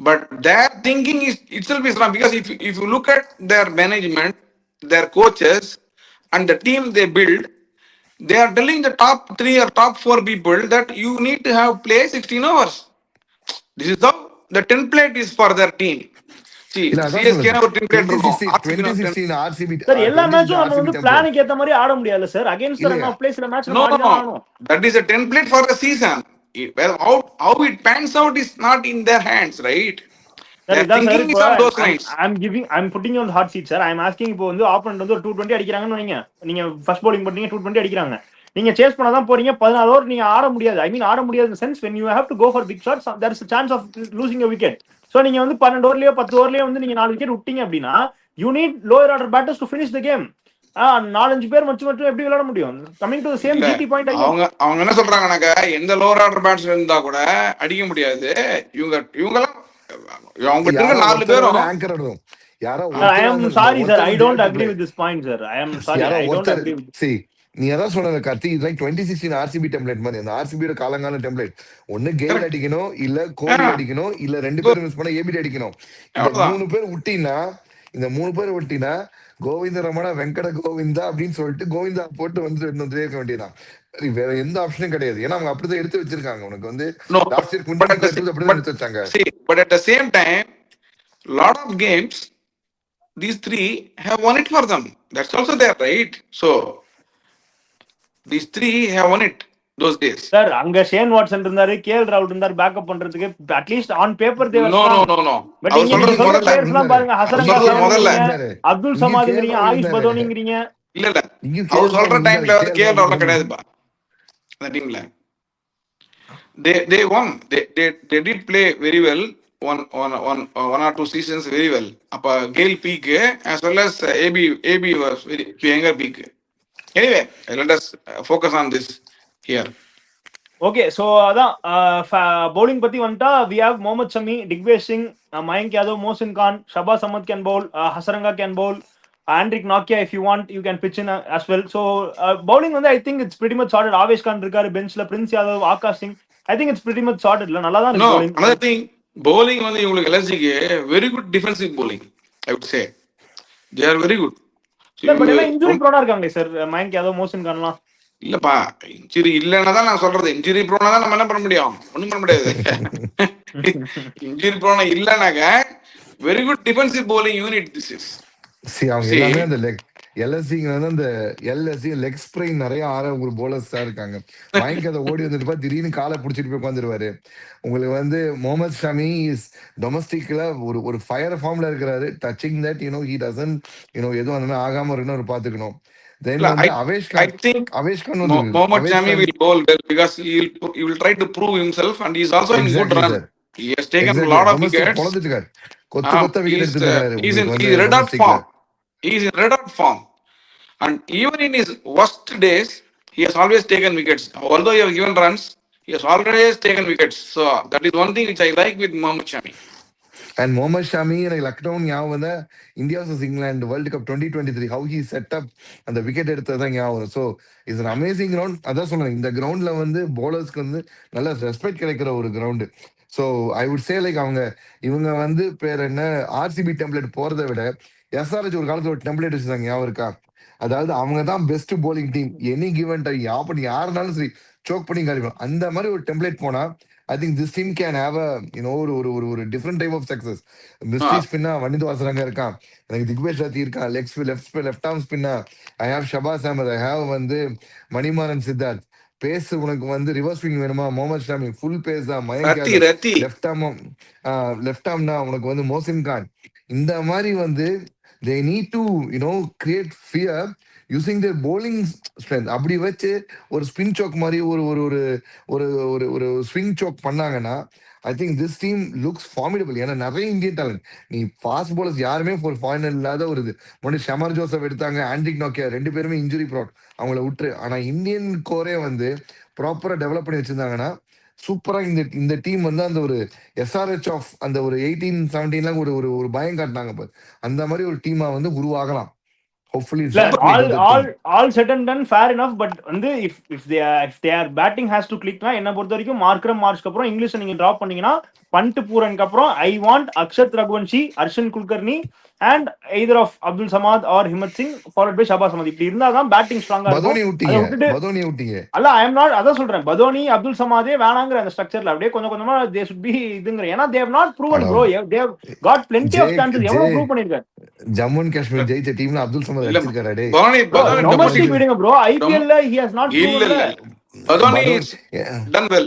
but their thinking is itself is wrong, because if you look at their management, their coaches and the team they build, they are telling the top 3 or top 4 people that you need to have play 16 hours. This is how the template is for their team. எல்லா மேட்சும் நம்ம வந்து பிளானுக்கு ஏத்த மாதிரி ஆட முடியாது சார். அகைன்ஸ்ட் ரன் ஆஃப் பிளே சில மேட்ச் நம்ம ஆடணும். That is a template for the season. Well, how it pans out is not in their hands, right? I'm putting you on the hot seat, sir. I'm asking இப்போ வந்து opponent வந்து ஒரு 220 அடிக்கிறாங்கன்னு வைங்க. நீங்க first bowling பண்ணீங்க 220 அடிக்கிறாங்க. நீங்க chase பண்ண தான் போறீங்க. 16 ஓவர் நீங்க ஆட முடியாது. I mean ஆட முடியாது in the sense when you have to go for big shots, there is a chance of losing a wicket. So நீங்க வந்து 12 ஓவர்லயோ 10 ஓவர்லயோ வந்து நீங்க 4 விக்கெட் விட்டீங்க அப்படின்னா you need lower order batters to finish the game. 4-5 பேர் மட்டும் எப்படி விளையாட முடியும்? Coming to the same GT point again. அவங்க என்ன சொல்றாங்கனாக்க எந்த lower order batsman இருந்தா கூட அடிக்க முடியாது. இவங்க அவங்க 4 பேரும் anchor ஆடுறோம். I am sorry sir, I don't agree with this point sir. I am sorry, I don't agree with this. See, நீ அதான் சொன்ன கார்த்தி, இது லைக் 2016 ஆர்சிபி டெம்ப்ளேட் மாதிரி. அந்த ஆர்சிபியோட காலங்கால டெம்ப்ளேட் ஒண்ணு கெயில் அடிக்கணும், இல்ல கோலி அடிக்கணும், இல்ல 2 பேரும் மிஸ் பண்ண ஏபிடி அடிக்கணும். இந்த 3 பேர் விட்டினா கோவிந்த ரமணா வெங்கட கோவிந்தா அப்படின்னு சொல்லிட்டு கோவிந்தா போட்டு வந்து இருக்க வேண்டியதான். வேற எந்த ஆப்ஷனும் கிடையாது. ஏன்னா அவங்க அப்படிதான் எடுத்து வச்சிருக்காங்க. உனக்கு வந்து அப்படிதான் எடுத்து வச்சாங்க. But at the same time, lot of games these 3 have won it for them. That's also there, right? So these 3 have won it those days. Sir, அங்க ஷேன் வாட்சன் இருந்தாரு, கேஎல் ராகுல் இருந்தாரு பேக்கப் பண்றதுக்கு. அட்லீஸ்ட் ஆன் பேப்பர் தேவர். No. But நீங்க சொல்ற பிளேயர்ஸ்லாம் பாருங்க, ஹசரங்க, அப்துல் சமாத்ங்கறீங்க, ஆயுஷ் பதோனிங்கறீங்க. இல்ல அவர் சொல்ற டைம்ல வந்து கேஎல் ராகுல் கிடையாதுப்பா அந்த டீம்ல. They won. They did play very well. One or two seasons very well. அப்ப Gale peak as well as AB was very younger peak. Anyway, let us focus on this here. Okay, so அதான் bowling பத்தி வந்துட்டா we have Mohammad Shami, Digvesh Singh, Mayank Yadav, Mohsin Khan, Shabaz Ahmed can bowl, Hasaranga can bowl, Andrik Nokia if you want you can pitch in as well. So bowling வந்து I think it's pretty much sorted. Avesh Khan இருக்காரு பெஞ்ச்ல, Prince Yadav, Akash Singh, I think it's pretty much sorted. நல்லா தான் இருக்கு bowling. Another thing, bowling வந்து இவங்களுக்கு LSG very good defensive bowling, I would say. They are very good. But எல்லாம் injury ப்ரோனா இருக்காங்க sir, Mayank Yadav, Mohsin கான்லாம். இல்லப்பா, injury இல்லைன்னா தான் நான் சொல்றது. இன்ஜுரி ப்ரோனா தான் நம்ம என்ன பண்ண முடியும்? ஒண்ணும் பண்ண முடியாது. இன்ஜுரி ப்ரோனா இல்லைனாக்க very good defensive bowling unit this is. அவங்க எல்லாமே அந்த எல்எஸ்சிங்க வந்து அந்த எல்எஸ்சி லெக் ஸ்ப்ரெயின் நிறைய ஒரு போலர்ஸ் தான் இருக்காங்க. மயங்க் அதை ஓடி வந்துட்டு திடீர்னு காலை பிடிச்சிட்டு போய் உட்காந்துருவாரு. உங்களுக்கு வந்து முகமது ஷமி இஸ் டொமஸ்டிக்ல ஒரு ஃபயர் ஃபார்ம்ல இருக்கிறாரு. டச்சிங் தட் ஹி டசன்ட் எதுவும் அந்த மாதிரி ஆகாம இருக்கணும் பாத்துக்கணும். Then I think Mohammad Shami will bowl well because he will try to prove himself and he is also in good run. He has taken a lot of wickets. He is in red hot form. He is in red hot form. And even in his worst days, he has always taken wickets. Although he has given runs, he has always taken wickets. So that is one thing which I like with Mohammad Shami. And Mohammad Shami எனக்கு லக்னோ ஞாபகம் வந்தா India vs England world cup 2023 how he set up அந்த wicket எடுத்ததான் ஞாபகம். So it's an amazing ground. அதான் சொன்னேன், இந்த கிரவுண்ட்ல வந்து bowlersக்கு வந்து நல்ல ரெஸ்பெக்ட் கிடைக்கிற ஒரு ground. So I would say like இவங்க வந்து பேர் என்ன ஆர்சிபி டெம்ப்ளேட் போறதை விட எஸ்ஆர்ஹெச் ஒரு காலத்துல ஒரு டெம்ப்ளேட் வச்சிருந்தாங்க, ஞாபகம் இருக்கா? அதாவது அவங்க தான் best bowling team, any given time அப்படி யாருனாலும் சரி சோக் பண்ணி காலிக்கணும். அந்த மாதிரி ஒரு டெம்ப்ளேட் போனா I think this team can have ஒரு ஒரு ஒரு ஒரு different type of success. Mystery ஸ்பின்னா வனித் வாசரங்க இருக்கான், எனக்கு திக்வேஷ் ராத்தி இருக்கான், லெஃப்ட் ஆர்ம் ஸ்பின்னா I have Shahbaz Ahmed, I have வந்து மணிமாறன் சித்தார்த். பேஸ் உனக்கு வந்து ரிவர்ஸ் ஸ்விங் வேணுமா, முகமது ஷாமி ஃபுல் பேஸ் தான், மயங்க் யாதவ் லெஃப்ட் ஆர்ம்னா உனக்கு வந்து மோசின் கான். இந்த மாதிரி வந்து they need to create fear using their bowling strength. அப்படி வச்சு ஒரு ஸ்பின் சோக் மாதிரி ஒரு ஒரு ஒரு ஒரு ஒரு ஒரு ஸ்விங் சோக் பண்ணாங்கன்னா ஐ think this team looks formidable. ஏன்னா நிறைய இந்தியன் டேலண்ட், நீ ஃபாஸ்ட் பவுலர்ஸ் யாருமே ஒரு ஃபாரினர் இல்லாத ஒரு இது. முன்னாடி ஷமர் ஜோசப் எடுத்தாங்க, ஆண்ட்ரிக் நோக்கியா, 2 பேருமே இன்ஜுரி ப்ராட், அவங்கள விட்டுரு. ஆனா இந்தியன் கோரே வந்து ப்ராப்பரா டெவலப் பண்ணி வச்சிருந்தாங்கன்னா சூப்பரா இந்த டீம் வந்து அந்த ஒரு எஸ்ஆர்ஹெச் ஆஃப் அந்த ஒரு 18-17 ஒரு ஒரு ஒரு பயம் காட்டினாங்க பாரு, அந்த மாதிரி ஒரு டீமா வந்து உருவாகலாம். Hopefully all said and done, fair enough. But வந்து if their batting has to click னா என்ன பொறுத்த வரைக்கும் மார்க்ரம் மார்ச்க்கு அப்புறம் இங்கிலீஷ் நீங்க டிராப் பண்ணீங்கன்னா பண்ட் பூரனுக்கு அப்புறம் I want Akshat Raghuvanshi, Arshin Kulkarni and either of Abdul Samad or Himmat Singh followed by Shahbaz Ahmed. இப்படி இருந்தாதான் பேட்டிங் ஸ்ட்ராங்கா இருக்கும். அல்ல ஐ எம் நாட் அதான் சொல்றேன், பதோனி அப்துல் சமாதே வேணாங்கிற அந்த ஸ்ட்ரக்சர்ல அப்படியே கொஞ்சம் கொஞ்சமா தே ஷுட் பி இதுங்கிற. ஏன்னா they have not proven bro, they have got plenty of chances. எவ்வளவு ப்ரூவ் பண்ணிருக்காரு ஜம்மு அண்ட் காஷ்மீர் ஜெயிச்ச டீம்ல அப்துல் சமத் அடிச்சிருக்காரு. டேய் டொமஸ்டிக் விடுங்க ப்ரோ, ஐபிஎல்ல he has not proven.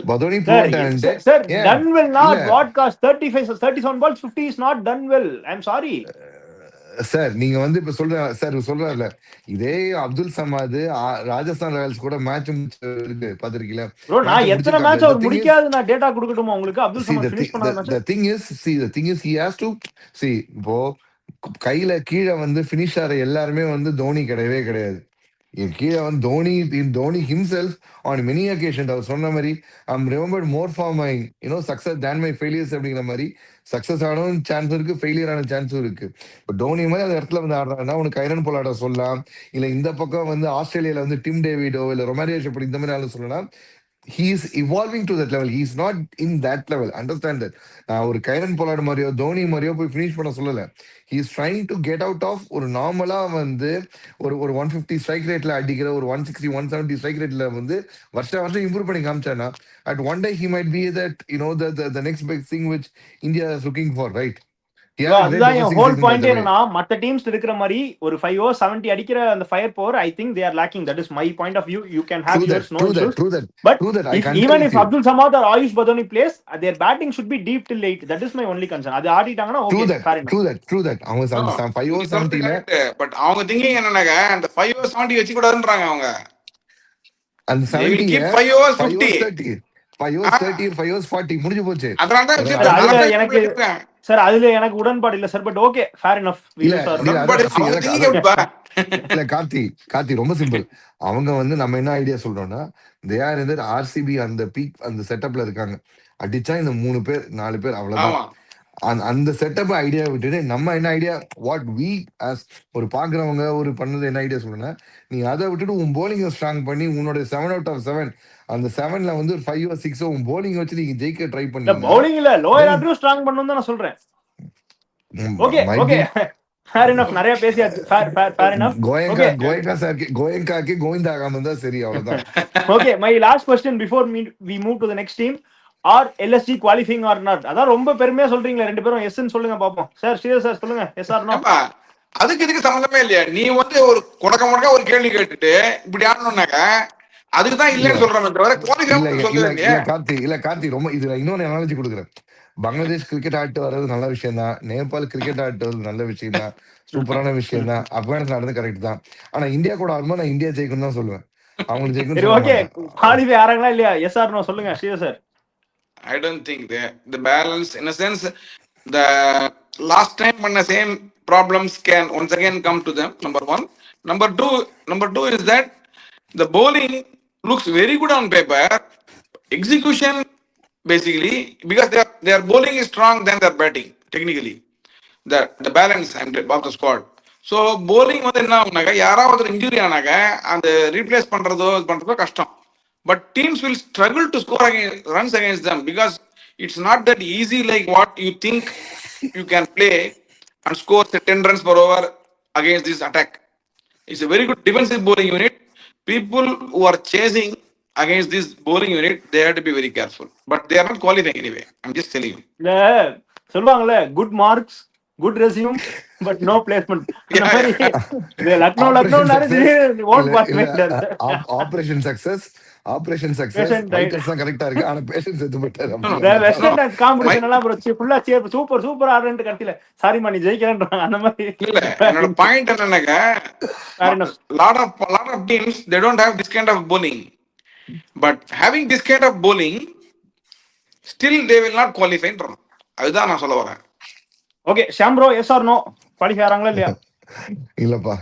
Badoni proved talent. Sir, done well not broadcast 37 balls 50 is not done well. I'm sorry. Sir நீங்க வந்து இப்ப சொல்றாருல இதே அப்துல் சமாத் ராஜஸ்தான் ராயல்ஸ் கூட மேட்ச் இருக்கு பாத்திருக்கீங்களா ப்ரோ? நான் எத்தனை மேட்ச் அவர் முடிக்காது நான் டேட்டா கொடுக்கட்டுமா உங்களுக்கு? அப்துல் சமாத் ஃபினிஷ் பண்ணாத match. the thing is he has to see. இப்போ கையில கீழே வந்து ஃபினிஷ் ஆற எல்லாருமே வந்து தோனி கிடையவே கிடையாது. கீழே வந்து Dhoni himself on many occasions அவர் சொன்ன மாதிரி I'm remembered more for my success than my failures அப்படிங்கிற மாதிரி சக்சஸ் ஆனவும் சான்ஸ் இருக்கு, ஃபெயிலியர் ஆன சான்ஸும் இருக்கு. இப்போ டோனி மாதிரி அந்த இடத்துல வந்து ஆடுறாங்கன்னா உனக்கு ஐரன் போல் ஆட சொல்லலாம், இல்ல இந்த பக்கம் வந்து ஆஸ்திரேலியால வந்து டிம் டேவிடோ இல்ல ரொமாரியோ ஷெப்பர்ட் இந்த மாதிரி ஆளு சொல்லலாம். He is evolving to that level. He is not in that level. Understand that. நான் ஒரு கைரன் போலாடு மாதிரியோ தோனி மாதிரியோ போய் ஃபினிஷ் பண்ண சொல்லல. He is trying to get out of ஒரு நார்மலா வந்து ஒரு 150 ஸ்ட்ரைக் ரேட்ல அடிக்கிற ஒரு 160 170 ஸ்ட்ரைக் ரேட்ல வந்து வருஷம் இம்ப்ரூவ் பண்ணி காமிச்சானா at one day he might be that the next big thing which India is looking for, right? அதுதான் என் ஹோல் பாயிண்ட். என்னன்னா மத்த டீம்ஸ் இருக்கிற மாதிரி ஒரு 5 ஓவர் 70 அடிக்கிற அந்த fire power I think they are lacking. That is my point of view. You can have yours, no issues. But even if Abdul Samad or Ayush Badoni plays, their batting should be deep till 8. That is my only concern. அது ஆடிட்டாங்கன்னா okay, fair enough. True that. அவங்க 5 over 70 ல but அவங்க thinking என்னன்னாங்க அந்த 5 over 70 வெச்சு கூடாதுன்றாங்க அவங்க. அந்த 70 5 over 50 5 over 30 5 over 40 முடிஞ்சு போச்சு. அதனால எனக்கு சார் அதுல எனக்கு உடன்பாடு இல்ல சார். But okay, fair enough. இல்ல கார்த்தி ரொம்ப சிம்பிள். அவங்க வந்து நம்ம என்ன ஐடியா சொல்றோம்னா தே ஆர் இந்த ஆர்சிபி அந்த பீக் அந்த செட்டப்ல இருக்காங்க. அடிச்சா இந்த 3 பேர் 4 பேர் அவ்வளவுதான். அந்த செட்டப் ஐடியா விட்டுட்டு நம்ம என்ன ஐடியா வாட் வி ஆஸ் ஒரு பாக்குறவங்க ஒரு பண்ணது என்ன ஐடியா சொல்றேன்னா நீ அதை விட்டுட்டு உன் போலிங் ஸ்ட்ராங் பண்ணி உன்னோட 7 out of 7 அந்த 7ல வந்து ஒரு 5 or 6 உன் போலிங் வச்சு நீங்க ஜெயிக்க ட்ரை பண்ணி பவுலிங் இல்ல லோயர் ஆர்டரும் ஸ்ட்ராங் பண்ணனும் தான் நான் சொல்றேன். Okay fair enough. நிறைய பேசியாச்சு. Fair enough. கோயங்காக்கு கோவிந்தாகாம தான் சரி, அவ்வளவுதான். Okay, my last question before we move to the next team. Are LSG qualifying or not? அதான் ரொம்ப பெருமையா சொல்றீங்களா ரெண்டு பேரும். எஸ்ன்னு சொல்லுங்க பாப்போம். சார் ஸ்ரீதர் சார் சொல்லுங்க, எஸ் ஆர் நோ? அதுக்கு இதுக்கு சம்பந்தமே இல்லையா? நீ வந்து ஒரு முடக்க ஒரு கேள்வி கேட்டுட்டு இப்படி ஆடணும்னாக்க அதுக்கு தான் இல்லன்னு சொல்றேன் தவிர கார்த்தி ரொம்ப இதுல இன்னொன்னு அனாலஜி கொடுக்குறேன். பங்களாதேஷ் கிரிக்கெட் ஆட்டு வர்றது நல்ல விஷயம் தான், நேபாள் கிரிக்கெட் ஆட்டு வர்றது நல்ல விஷயம் தான், சூப்பரான விஷயம் தான், ஆப்கானிஸ்தான் ஆடுறது கரெக்ட் தான். ஆனா இந்தியா கூட ஆடும்போது நான் இந்தியா ஜெயிக்கணும் தான் சொல்லுவேன். அவங்களுக்கு ஜெயிக்கணும். ஓகே, குவாலிஃபை ஆறாங்களா இல்லையா? எஸ் ஆர் நோ சொல்லுங்க Sridhar sir. I don't think the balance, in a sense, the last time when the same problems can once again come to them. Number one. Number two is that the bowling looks very good on paper. Execution, basically, because their bowling is strong than their batting. technically. The balance and of the squad. So bowling வந்து என்ன ஆகுனாக்கா யாராவது injury ஆனாக்க அந்த replace பண்றதோ கஷ்டம். But teams will struggle to score runs against them because it's not that easy like what you think you can play and score 10 runs per over against this attack. It's a very good defensive bowling unit. People who are chasing against this bowling unit, they have to be very careful. But they are not qualifying anyway. I'm just telling you. இல்ல சொல்லுவாங்கல்ல, good marks good resume but no placement. அந்த மாதிரி Lucknow operation success writers தான் கரெக்டா இருக்கு, ஆனா patience எது பட்டாரு. Western dance competition எல்லாம் ப்ரோ ஃபுல்லா சூப்பர் சூப்பர் ஆடுறேன்னு கடைசில சாரிமா நீ ஜெயிக்கிறேன்றாங்க. அந்த மாதிரி இல்ல, என்னோட பாயிண்ட் என்னன்னாக்க lot of teams they don't have this kind of bowling, but having this kind of bowling still they will not qualify. அதுதான் நான் சொல்ல வரேன். Okay Sham bro, yes or no qualify ஆறாங்களா இல்லையா? இல்லப்பா.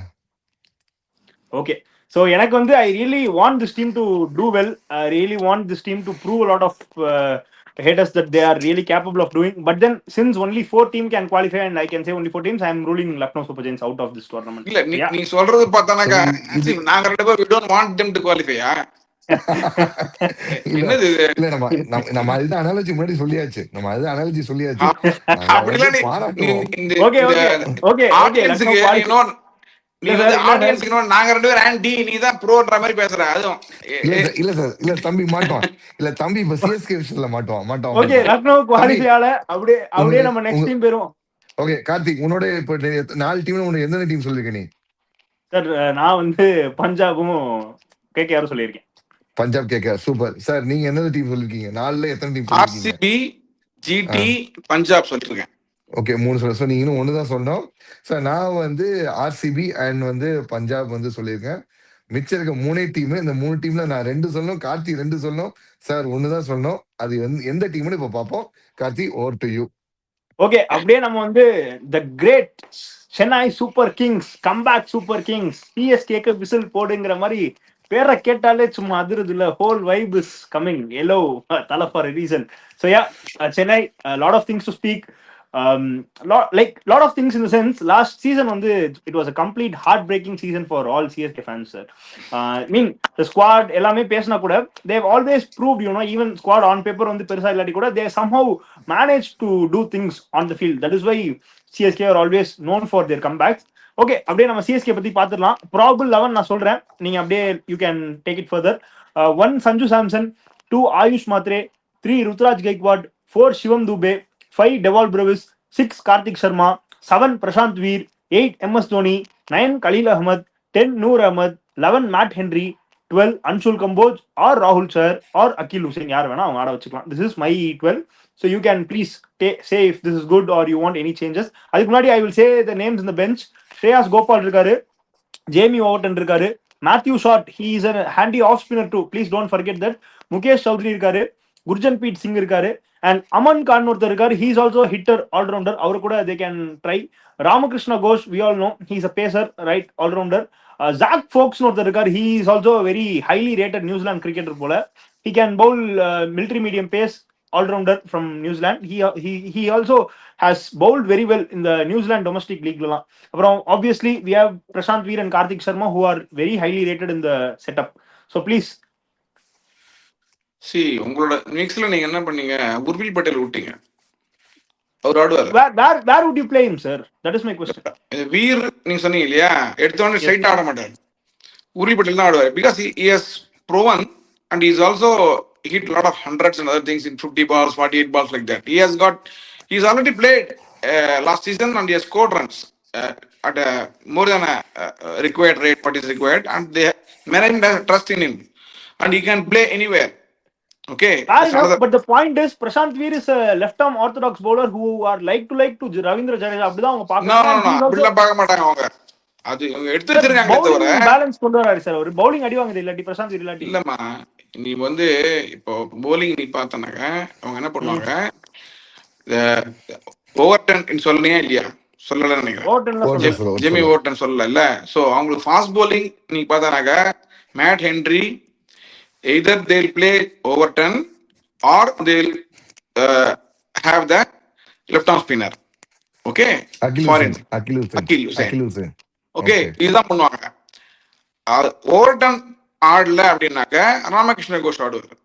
ஓகே, so எனக்கு வந்து I really want this team to do well. I really want this team to prove a lot of haters that they are really capable of doing. But then since only 4 teams can qualify and I can say only 4 teams, I am ruling Lucknow Super Giants out of this tournament. இல்ல, நீ சொல்றது பார்த்தானாக்கா நாங்க ரெண்டு பேரும் we don't want them to qualify. என்னது இல்ல, நம்ம அதுதான் அனாலஜி முன்னாடி சொல்லியாச்சு. அப்படிலாம் ஓகே ஓகே ஓகே ஆடியன்ஸ்க்கு நாங்க ரெண்டு பேரும் ஆன்டி, நீ தான் ப்ரோன்ற மாதிரி பேசுற. அதுவும் இல்ல சார், இல்ல தம்பி மாட்டோம். இல்ல தம்பி இப்ப சிஎஸ்கே விஷயத்துல மாட்டோம். ஓகே, லக்னோ குவாலிஃபை ஆல அப்படியே நம்ம நெக்ஸ்ட் டீம் போறோம். ஓகே கார்த்திக், உன்னோட இப்ப 4 டீம்ல உனக்கு எந்த டீம் சொல்லிருக்க நீ? சார் நான் வந்து பஞ்சாபும் கேகேஆர் சொல்லியிருக்கேன். Punjab KKR super sir. நீங்க எந்த டீம் சொல்லிருக்கீங்க? 4ல எத்தனை டீம் சொல்லிருக்கீங்க? ஆர்சிபி, ஜிடி, பஞ்சாப் சொல்லிருக்கேன். ஓகே, 3 சொல்ல. ஸோ நீங்களும் 1 தான் சொன்னோம் சார். நான் வந்து ஆர்சிபி அண்ட் வந்து பஞ்சாப் வந்து சொல்லியிருக்கேன். மிச்சம் இருக்க 3 டீம், இந்த 3 டீம்ல நான் 2 சொல்லணும், கார்த்தி 2 சொல்லணும், சார் 1 தான் சொல்லணும். அது எந்த டீம்னு இப்ப பார்ப்போம். Karthi, over to you. Okay, அப்படியே நம்ம வந்து the great Chennai Super Kings, comeback Super Kings, சிஎஸ்கேக்கு விசில் போடுங்கிற மாதிரி பேரை கேட்டாலே சும்மா அதிருது இல்ல. Whole vibe is coming yellow தலை for a reason. So yeah, Chennai lot of things to speak. lot of things in the sense last season வந்து it was a complete heartbreaking season for all CSK fans, sir. I mean the squad எல்லாமே பேசினா கூட they have always proved, you know, even squad on paper வந்து பெருசா இல்லாட்டி கூட they somehow managed to do things on the field. That is why CSK are always known for their comebacks. Okay, அப்படியே நம்ம CSK பத்தி பார்த்துடலாம். Probable 11 நான் சொல்றேன், நீங்க அப்படியே you can take it further. 1 Sanju Samson, 2 Ayush Mhatre, 3 Ruturaj Gaikwad, 4 Shivam Dube, 5 Dewald Brevis, 6 Kartik Sharma, 7 Prashant Veer, 8 MS Dhoni, 9 Khaleel Ahmed, 10 Noor Ahmad, 11 Matt Henry, 12 Anshul Kamboj or ராகுல் Chahar or Akeal Hosein, யார் வேணா அவங்க ஆட வச்சுக்கலாம். This is my 12. So you can please say if this is good or you want any changes. அதுக்கு முன்னாடி I will say the names in the bench. Shreyas Gopal இருக்காரு, Jamie Overton இருக்காரு, Matthew Short, he is a handy off spinner too, please don't forget that. Mukesh Choudhary இருக்காரு, குர்ஜன்பீட் சிங் இருக்காரு, and Aman Khan ஒருத்தர் இருக்காரு, he is also a hitter all rounder. அவரு கூட they can try. Ramakrishna Ghosh, we all know he is a pacer, right, all rounder. Zak Foulkes ஒருத்தர் இருக்காரு, he is also a very highly rated New Zealand cricketer போல. he can bowl military medium pace, all-rounder from New Zealand. He also has bowled very well in the New Zealand domestic league. Obviously, we have Prashant Veer and Karthik Sharma who are very highly rated in the setup. So please. See, உங்களோட மிக்ஸ்ல நீங்க என்ன பண்ணீங்க? உர்வில் பட்டேல் விட்டீங்க. அவர் ஆடுவார். Where would you play him, sir? That is my question. Veer நீங்க சொன்னீங்க இல்லையா, எடுத்தோடனே ஸ்ட்ரைட் ஆட மாட்டார். உர்வில் பட்டேல் தான் ஆடுவார் because he has proven and he is also hit a lot of hundreds and other things in 50 balls, 48 balls like that. He's already played last season and he has scored runs at a more than a required rate what is required, and they management has trust in him and he can play anywhere. Okay, but the point is Prashant Veer is a left arm orthodox bowler who are like to Ravindra Jadeja. அப்படிதான் அவங்க பார்க்கறாங்க. No, அப்படிலாம் பார்க்க மாட்டாங்க அவங்க. அது எடுத்து வச்சிருக்காங்க தவிர பேலன்ஸ் கொண்டு வராரு சார். ஒரு பவுலிங் அடி வாங்குது இல்லாட்டி பிரசாந்த் வீர் இல்லாட்டி இல்லம்மா. நீ வந்து இப்போ போலிங் நீ பார்த்தனாக்க அவங்க என்ன பண்ணுவாங்க, ஓவர்டன் சொல்லலையா இல்லையா, சொல்லல நினைக்கிறேன், ஜெமி ஓவர்டன் சொல்லல. ஸோ அவங்களுக்கு ஃபாஸ்ட் போலிங் நீ பார்த்தனாக்க Matt Henry either they'll play Overton or they'll have the left arm spinner. Okay, Akeal foreign Hosein Akeal Hosein Akeal Hosein. Akeal Hosein okay, okay இதுதான் பண்ணுவாங்க. ஓவர்டன் ஆடல அப்படின்னாக்க ராமகிருஷ்ண கோஷ் ஆடுவார்.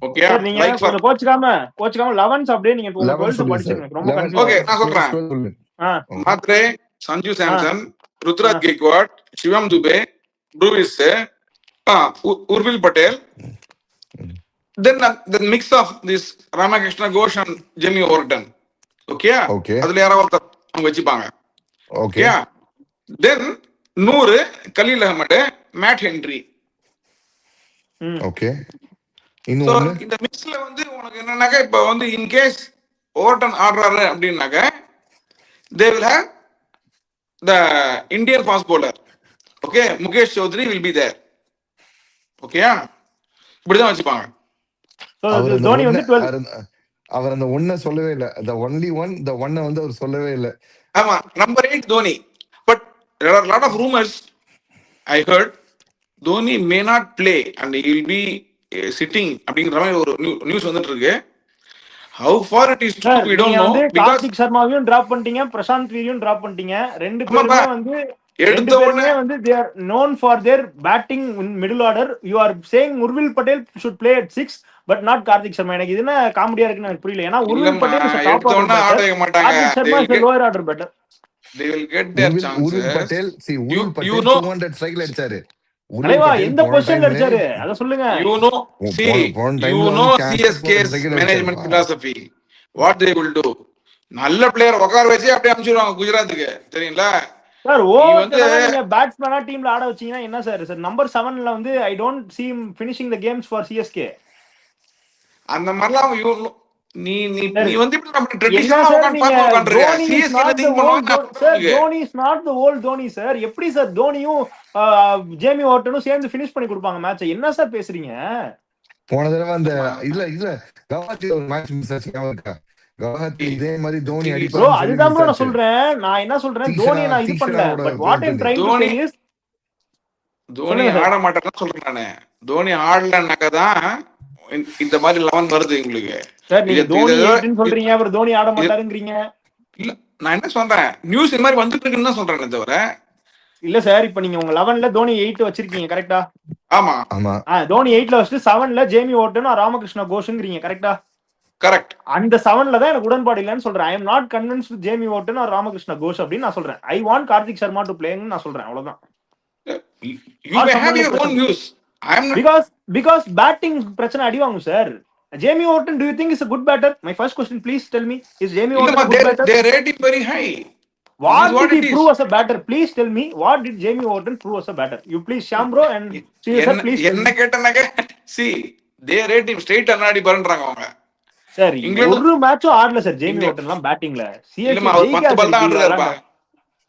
ஓகே, சார் நீங்க லைக் ஃபார் கொஞ்சம் கோச்சுக்காம 11 அப்படியே நீங்க உங்க 11 12 சொல்லுங்க படிச்சுங்க. சார். எனக்கு ரொம்ப 11 கன்ஃபியூஸ் ஓகே ஆகுது. நான் சொல்றேன். சொல்லு. ஆ மாத்ரே, சஞ்சு ஆ சாம்சன், ஆ ருத்ராஜ் கெய்க்வாட், சிவம் துபே, ப்ரூவிஸ், உர்வில் பட்டேல். ம். Then the mix of this Ramakrishna Ghosh and Jimmy Overton. Okay, okay அதுல யாராவது ஒருத்தர் அவங்க வச்சுப்பாங்க. ஓகே ஓகே, தென் 100 கலீல் அகமது, மேட் ஹென்ரி. ம் ஓகே இன்னும் ஸோ ஒண்ணு இந்த மிக்ஸ்ல வந்து உனக்கு என்னன்னாக்கா இப்போ வந்து இன்கேஸ் ஓவர்டன் ஆடுறாரு அப்படின்னாக்க they will have the Indian fast bowler. Okay, Mukesh Choudhary will be there. ஓகேயா, இப்படிதான் வச்சுப்பாங்க. ஸோ அவர் அந்த தோனி ஒன்ன வந்து 12. அவர் அந்த ஒன்ன சொல்லவே இல்லை. த ஒன்லி ஒன் த ஒன்ன வந்து அவர் சொல்லவே இல்லை. ஆமா, number 8 Dhoni. But there are a lot of rumors I heard Dhoni may not play and he will be sitting அப்படிங்கிற மாதிரி ஒரு நியூஸ் வந்துட்டு இருக்கு. How far it is true sir we don't நீங்க know வந்து because கார்த்திக் சர்மாவையும் டிராப் பண்ணிட்டீங்க, பிரசாந்த் வீரையும் டிராப் பண்ணிட்டீங்க. ரெண்டு ஆமாப்பா, பேருமே வந்து எடுத்த உடனே they are known for their batting in middle order. You are saying Urvil Patel should play at 6 but not Karthik Sharma. எனக்கு இது என்ன காமெடியா இருக்குன்னு எனக்கு புரியல. ஏன்னா Urvil இல்லம்மா, Patel is a top எடுத்த order உடனே ஆட batter, வைக்க மாட்டாங்க. Karthik They Sharma will is a get lower order batter. their Urvil chances. Patel You Urvil Patel know 200 ஸ்ட்ரைக்ல அடிச்சாரு. உர்வில் தலைவா பட்டேல் எந்த போன பொசிஷன்ல டைம்ல அடிச்சாரு அத சொல்லுங்க. see போன you டைம்ல know வந்து catch 200 CSK's ஸ்ட்ரைக்ல management அடிச்சாருப்பா. philosophy what they will do. நல்ல பிளேயர் உட்கார வச்சு அப்படியே அனுப்பிச்சிடுவாங்க குஜராத்துக்கு, தெரியுங்களா? சார் நீ ஓவர் வந்து எல்லாம் நீங்க பேட்ஸ்மேனா டீம்ல ஆட வச்சீங்கன்னா என்ன சார்? சார் நம்பர் 7ல வந்து I don't see him finishing the games for CSK. அந்த மாதிரிலாம் நீ நீ சார் நீ வந்து இப்படி நம்ம என்ன ட்ரெடிஷனலா சார் உட்காந்து நீங்க பார்த்து உட்காந்துருக்க. தோனி இஸ் சிஎஸ்கேல நாட் தி திங்க் ஓல்ட் பண்ணுவாங்க சார், உனக்கு. Dhoni is not the old Dhoni sir. எப்படி சார் தோனியும் ஜேமி வார்டனும் சேர்ந்து ஃபினிஷ் பண்ணி கொடுப்பாங்க மேட்சை? என்ன சார் பேசுறீங்க? போன தடவை அந்த ஆமா. இதுல கவாத்தி ஒரு மேட்ச் மிஸ் ஆச்சு, ஞாபகம் இருக்கா? கவாத்தி இதே மாதிரி தோனி ப்ரோ, ப்ரோ அடிப்பாருன்னு சொல்லி அதுதான் மிஸ் ப்ரோ நான் ஆச்சு. சொல்றேன். நான் என்ன சொல்றேன், தோனியை நான் இது பண்ணல. தீக்ஷனாவோட but what I'm trying to say Dhoni is Dhoni சொல்லுங்க சார். ஆட மாட்டேன்னு சொல்றேன் நானு. தோனி ஆடலன்னாக்கா தான் இந்த மாதிரி 11 வருது உங்களுக்கு. சார் நீங்க இது தோனி இது 8ன்னு சொல்றீங்க, அப்புறம் தோனி ஆட இது மாட்டாருங்கிறீங்க. இல்ல, நான் என்ன சொல்றேன், நியூஸ் இந்த மாதிரி வந்துட்டு இருக்குன்னு தான் சொல்றேன் தவிர. இல்ல சார், இப்ப நீங்க உங்க 11ல தோனி 8 வச்சிருக்கீங்க கரெக்டா? ஆமா, ஆமா தோனி 8ல வச்சுட்டு 7ல ஜேமி வார்டன் ராமகிருஷ்ண கோஷ்ங்கிறீங்க கரெக்டா? கரெக்ட். அந்த 7ல தான் எனக்கு உடன்பாடு இல்லைன்னு சொல்றேன். I am not convinced Jamie Overton or Ramakrishna Ghosh அப்படின்னு நான் சொல்றேன். I want Kartik Sharma to பிளேன்னு நான் சொல்றேன், அவ்வளவுதான். You may have your own views. I am because batting பிரச்சனை அடி வாங்கும் sir. Jamie Overton do you think is a good batter? My first question, please tell me, is Jamie Warton a good batter? they rate him very high. What did he prove as a batter? Please tell me, what did Jamie Warton prove as a batter? You please, Shyam bro and sir, please tell என்ன me. கேட்டனாக்க see they rate him straight அண்ணாடி பரன்றாங்க அவங்க. Sir England ஒரு மேட்சும் ஆடல sir Jamie வார்டன்லாம் பேட்டிங்ல. இல்லம்மா, அவர் 10 பால் தான் ஆடுறாருப்பா.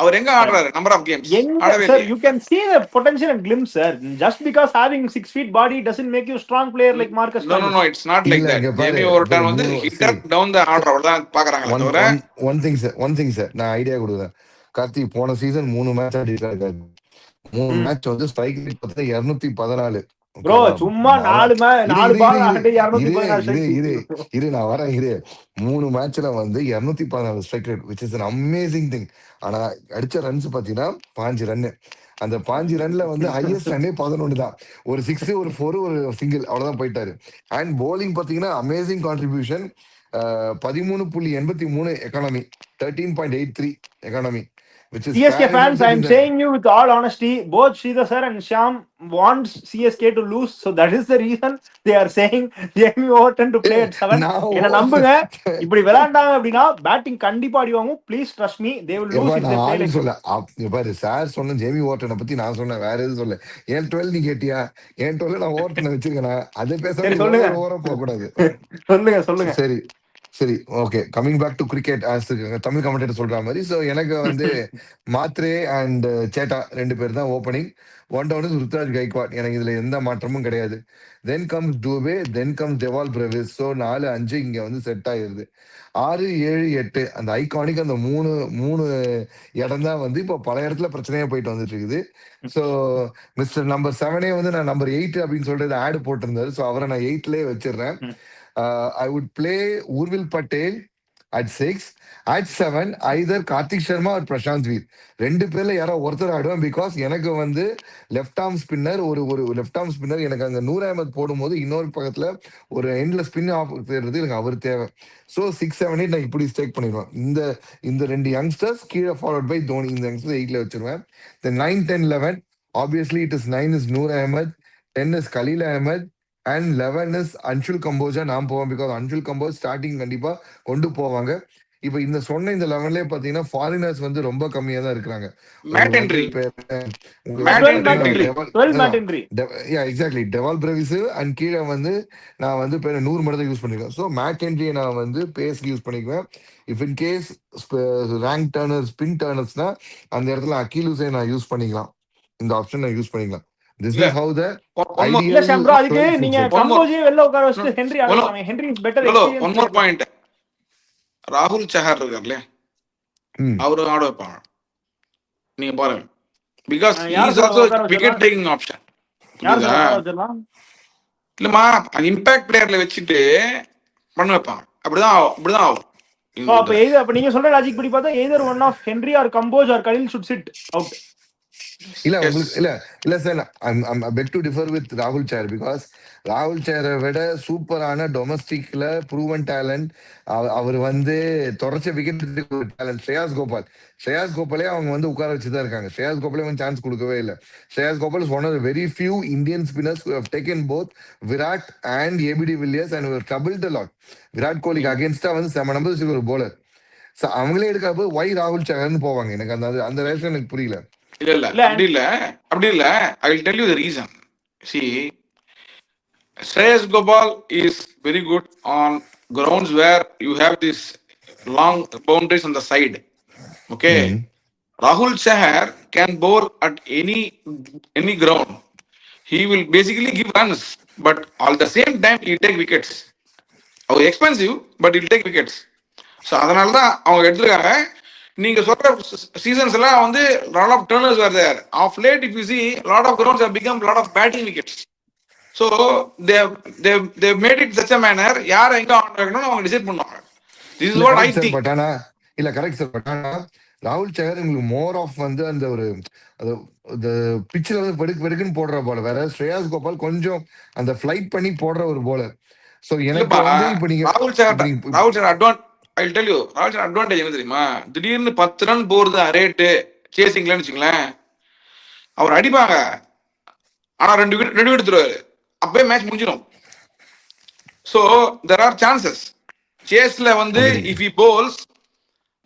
அவர் எங்க ஆடுறாரு? Number of games ஆடவே sir, இல்லையே. you can see the potential and glimpse, sir. Just because having 6 feet body doesn't make you strong player like Marcus No, Stoinis. it's not like இல்ல, that. இங்க பாரு, Jamie warden வந்து மூணு- hit up down the order அவ்வளவுதான் பாக்குறாங்களே தவிர. One thing sir, நான் idea கொடுக்குறேன். கார்த்திக் போன சீசன் 3 மேட்ச் ஆடிருக்காரு. 3 மேட்ச் வந்து ஸ்ட்ரைக் ரேட் பார்த்தா 214. Bro, சும்மா 4 பால் ஆடி 214 இரு நான் வரேன். 3 மேட்ச்ல வந்து 214 strike rate, which is an amazing thing. ஆனா அடிச்ச ரன்ஸ் பாத்தீங்கன்னா 5 ரன். அந்த 5 ரன்ல வந்து ஹையஸ்ட் ரன்னே 11 தான். ஒரு 6, ஒரு 4, ஒரு சிங்கிள், அவ்வளவுதான் போயிட்டாரு. அண்ட் போலிங் பாத்தீங்கன்னா amazing contribution. 13.83 economy, 13.83 economy. CSK fans, I am saying you with all honesty, both Sridhar sir and Shyam wants CSK to lose, so that is the reason they are saying Jamie Warton to play at 7. என்ன நம்புங்க, இப்படி விளையாண்டாங்க அப்படின்னா batting கண்டிப்பா அடிவாங்க. Please trust me, they will lose if they play like சொல்ல. பாரு sir சொன்ன ஜேமி வார்டனை பத்தி நான் சொன்னேன், வேற எதுவும் சொல்ல. என் 12 நீ கேட்டியா? என் 12 நான் வார்டனை வச்சிருக்கேன். அதை பேச ஓவரா போக கூடாது. சொல்லுங்க. சரி, okay. Coming back to cricket, Tamil commentator சொல்ற மாதிரி. சோ எனக்கு வந்து மாத்ரே அண்ட் சேட்டா 2 பேர் தான் ஓப்பனிங். 1 டவுன் ருத்ராஜ் கைக்வாட். எனக்கு இதுல எந்த மாற்றமும் கிடையாது. Then comes Dube, then comes Dewald Brevis. So 4, 5 இங்க வந்து செட் ஆயிருது. 6, 7, 8 அந்த ஐகானிக் அந்த மூணு இடம் தான் வந்து இப்போ பல இடத்துல பிரச்சனையா போயிட்டு வந்துட்டு இருக்குது. ஸோ மிஸ்டர் நம்பர் 7 வந்து நான் நம்பர் 8 அப்படின்னு சொல்றது ஆடு போட்டிருந்தாரு. ஸோ அவரை நான் 8லயே வச்சிடுறேன். I would play Urvil Patel at 6. At 7, either Karthik Sharma or Prashant Veer. ரெண்டு பேர்ல யாரோ ஒருத்தர் ஆடுவேன். பிகாஸ் எனக்கு வந்து லெஃப்ட் ஆர்ம் ஸ்பின்னர் ஒரு லெஃப்ட் ஆர்ம் ஸ்பின்னர் எனக்கு அங்க நூர் அஹமத் போடும்போது இன்னொரு பக்கத்துல ஒரு எண்ட்ல ஸ்பின் ஆஃப் தேடுறது எனக்கு அவர் தேவை. ஸோ 6, 7, 8 நான் இப்படி ஸ்டேக் பண்ணிடுவேன். இந்த ரெண்டு யங்ஸ்டர்ஸ் கீழே ஃபாலோட் பை தோனி. இந்த யங்ஸ்டர் 8ல வச்சிருவேன். 9, 10, 11 obviously it is 9 is Noor Ahmed, 10 is Khalil Ahmed, and 11 is Anshul Kamboj. நான் போவேன் பிகாஸ் Anshul Kamboj ஸ்டார்டிங் கண்டிப்பா கொண்டு போவாங்க. இப்ப இந்த சொன்ன இந்த 11லயே பாத்தீங்கன்னா ஃபாரினர்ஸ் வந்து ரொம்ப கம்மியா தான் இருக்கிறாங்க. Mat Henry exactly Dewald Brevis and கீழே வந்து நான் வந்து 100 மட்டும் தான் யூஸ் பண்ணிருக்கேன். ஸோ மேட் ஹென்ரியை நான் வந்து பேஸ்க்கு யூஸ் பண்ணிக்குவேன். If in case rank turners spin டர்னர்ஸ்னா அந்த இடத்துல அகில் ஹுசைன் நான் யூஸ் பண்ணிக்கலாம். இந்த ஆப்ஷன் நான் யூஸ் பண்ணிக்கலாம். This is how the இல்ல ஷாம் ப்ரோ, அதுக்கு நீங்க கம்போஜே வெளில உட்கார வச்சிட்டு ஹென்றி ஆடுறாங்க. Henry is better experience. One more point, ராகுல் சஹர் இருக்கார்ல, அவரு ஆட வைப்பாங்க. நீங்க பாருங்க, because he is also wicket taking option. இல்லமா இம்பாக்ட் பிளேயர்ல வச்சிட்டு பண்ண வைப்பாங்க. அப்படிதான் ஆகும். அப்ப நீங்க சொல்ற லாஜிக் படி பார்த்தா either one of Henry or Kamboj or Khaleel should sit out. இல்ல sir, I beg to differ with ராகுல் சஹர். பிகாஸ் ராகுல் சஹரை விட சூப்பரான டொமஸ்டிக்ல ப்ரூவன் டேலண்ட், அவர் வந்து தொடர்ச்சி விக்கெட் டேலண்ட் ஸ்ரேயாஸ் கோபாலே அவங்க வந்து உட்கார வச்சுதான் இருக்காங்க. ஸ்ரேயாஸ் கோபாலே வந்து சான்ஸ் கொடுக்கவே இல்லை. Shreyas Gopal is one of the very few Indian spinners who have taken both Virat and ABD Villiers and who have troubled a lot. Virat கோலிக்கு அகேன்ஸ்டா வந்து 7 நம்பர்ஸ் ஒரு போலர். அவங்களே எடுக்கிறப்ப வை ராகுல் சஹர்னு போவாங்க. எனக்கு அந்த ரேஷன் எனக்கு புரியல. இல்ல அப்படி இல்ல. I will tell you the reason. See, Shreyas Gopal is very good on grounds where you have this long boundaries on the side. Okay, Rahul Chahar can bowl at any ground. He will basically give runs, but at the same time he will take wickets. Our expensive, but he will take wickets. So அதனால தான் அவங்க எடுத்துருக்காங்க. நீங்க சொல்ற seasons எல்லாம் வந்து lot of turners were there. Of late, if you see, lot of grounds have become lot of batting wickets. So they made it such a manner, யார் எங்க ஆன் வைக்கணும்னு அவங்க டிசைட் பண்ணுவாங்க. This is what I think. But ஆனா இல்ல correct sir. But ஆனா ராகுல் சஹர் உங்களுக்கு மோர் ஆஃப் வந்து அந்த ஒரு பிச்சில் வந்து வெடுக்குன்னு போடுற போல. வேற ஸ்ரேயாஸ் கோபால் கொஞ்சம் அந்த ஃபிளைட் பண்ணி போடுற ஒரு போலர். சோ எனக்கு வந்து இப்ப நீங்க ராகுல் சஹர் I will tell you, ராகுல் அட்வான்டேஜ் என்ன தெரியுமா? திடீர்னு 10 ரன் போறது ரேட்டு சேசிங்லன்னு வச்சுங்களேன், அவர் அடிப்பாங்க. ஆனா 2 விக்கெட் எடுத்துருவாரு. அப்பவே மேட்ச் முடிஞ்சிடும். So there are chances. சேஸ்ல வந்து இஃப் ஹி போல்ஸ்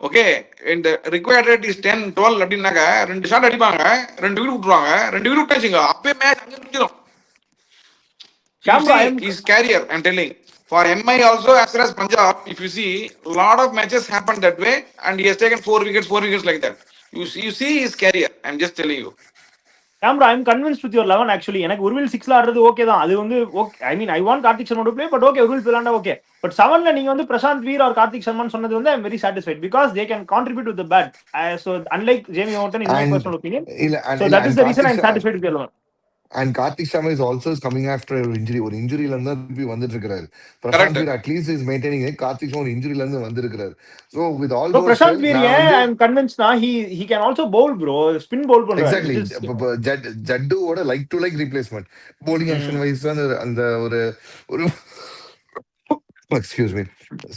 ஓகே இந்த ரிக்வயர்ட் ரேட் இஸ் 10, 12 அப்படின்னாக்க 2 ஷாட் அடிப்பாங்க, 2 விக்கெட் விட்டுருவாங்க. 2 விக்கெட் விட்டாச்சுங்க, அப்பவே மேட்ச் அங்கே முடிஞ்சிடும். His career, I'm telling. For MI also, as far as Punjab, if you see, a lot of matches happened that way, and he has taken 4 wickets like that. You see his career. I'm just telling you. Camera, I'm convinced with your 11 actually. எனக்கு உருவில் 6ல ஆடுறது okay தான். அது வந்து I mean I want Karthik Sharma to play, but okay, உருவில் விளையாண்டா okay. But 7ல நீங்க வந்து Prashanth Veer or Karthik Sharma சொன்னது வந்து I'm very satisfied because they can contribute with the bat. So unlike Jamie Morton in my personal opinion. So that is the reason I'm satisfied with your 11. And Karthik Sharma is also coming after an injury. ஒரு இன்ஜுரியில இருந்து திருப்பி வந்துட்டு இருக்காரு. Prashant Veer at least is maintaining. Kartik ஒரு இன்ஜுரியில இருந்து வந்திருக்காரு. So with all those Prashant Veer I'm convinced now he can also bowl bro, spin bowl பண்றாரு. Exactly. ஜட்டுவோட like to like replacement bowling action wise அந்த ஒரு எக்ஸ்கியூஸ் மீ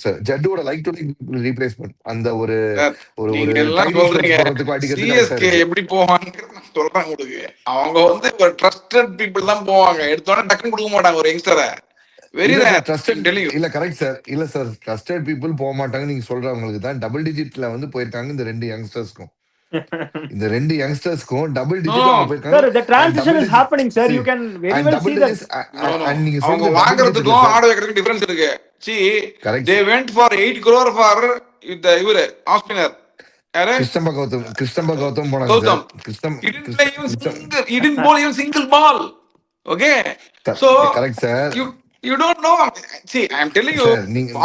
சார், ஜட்டுவோட லைக் டு லைக் ரீப்ளேஸ்மெண்ட் அந்த ஒரு சிஎஸ்கே எப்படி போவாங்க சொல்றேன் உங்களுக்கு. அவங்க வந்து ஒரு ட்ரஸ்டட் பீப்புள் தான் போவாங்க. எடுத்தோட டக்குன்னு கொடுக்க மாட்டாங்க ஒரு யங்ஸ்டரை. வெரி ட்ரஸ்டட் இல்ல கரெக்ட் சார். இல்ல சார், ட்ரஸ்டட் பீப்புள் போக மாட்டாங்க. நீங்க சொல்றவங்களுக்கு தான் டபுள் டிஜிட்ல வந்து போயிருக்காங்க இந்த 2 யங்ஸ்டர்ஸ்க்கும். இந்த 2 யங்ஸ்டர்ஸ்க்கும் டபுள் டிஜிட் போயிருக்காங்க. Sir, the transition is happening sir. You can very well see that. நீங்க அவங்க வாங்குறதுக்கும் ஆட வைக்கிறதுக்கும் டிஃபரன்ஸ் இருக்கு. See, they went for 8 crore for the இவரு ஆஃப் ஸ்பின்னர் யாரு கிருஷ்ணம்பா கௌதம் போனாங்க. he didn't bowl even single ball. Okay, so correct sir. You don't know. See, I am telling you,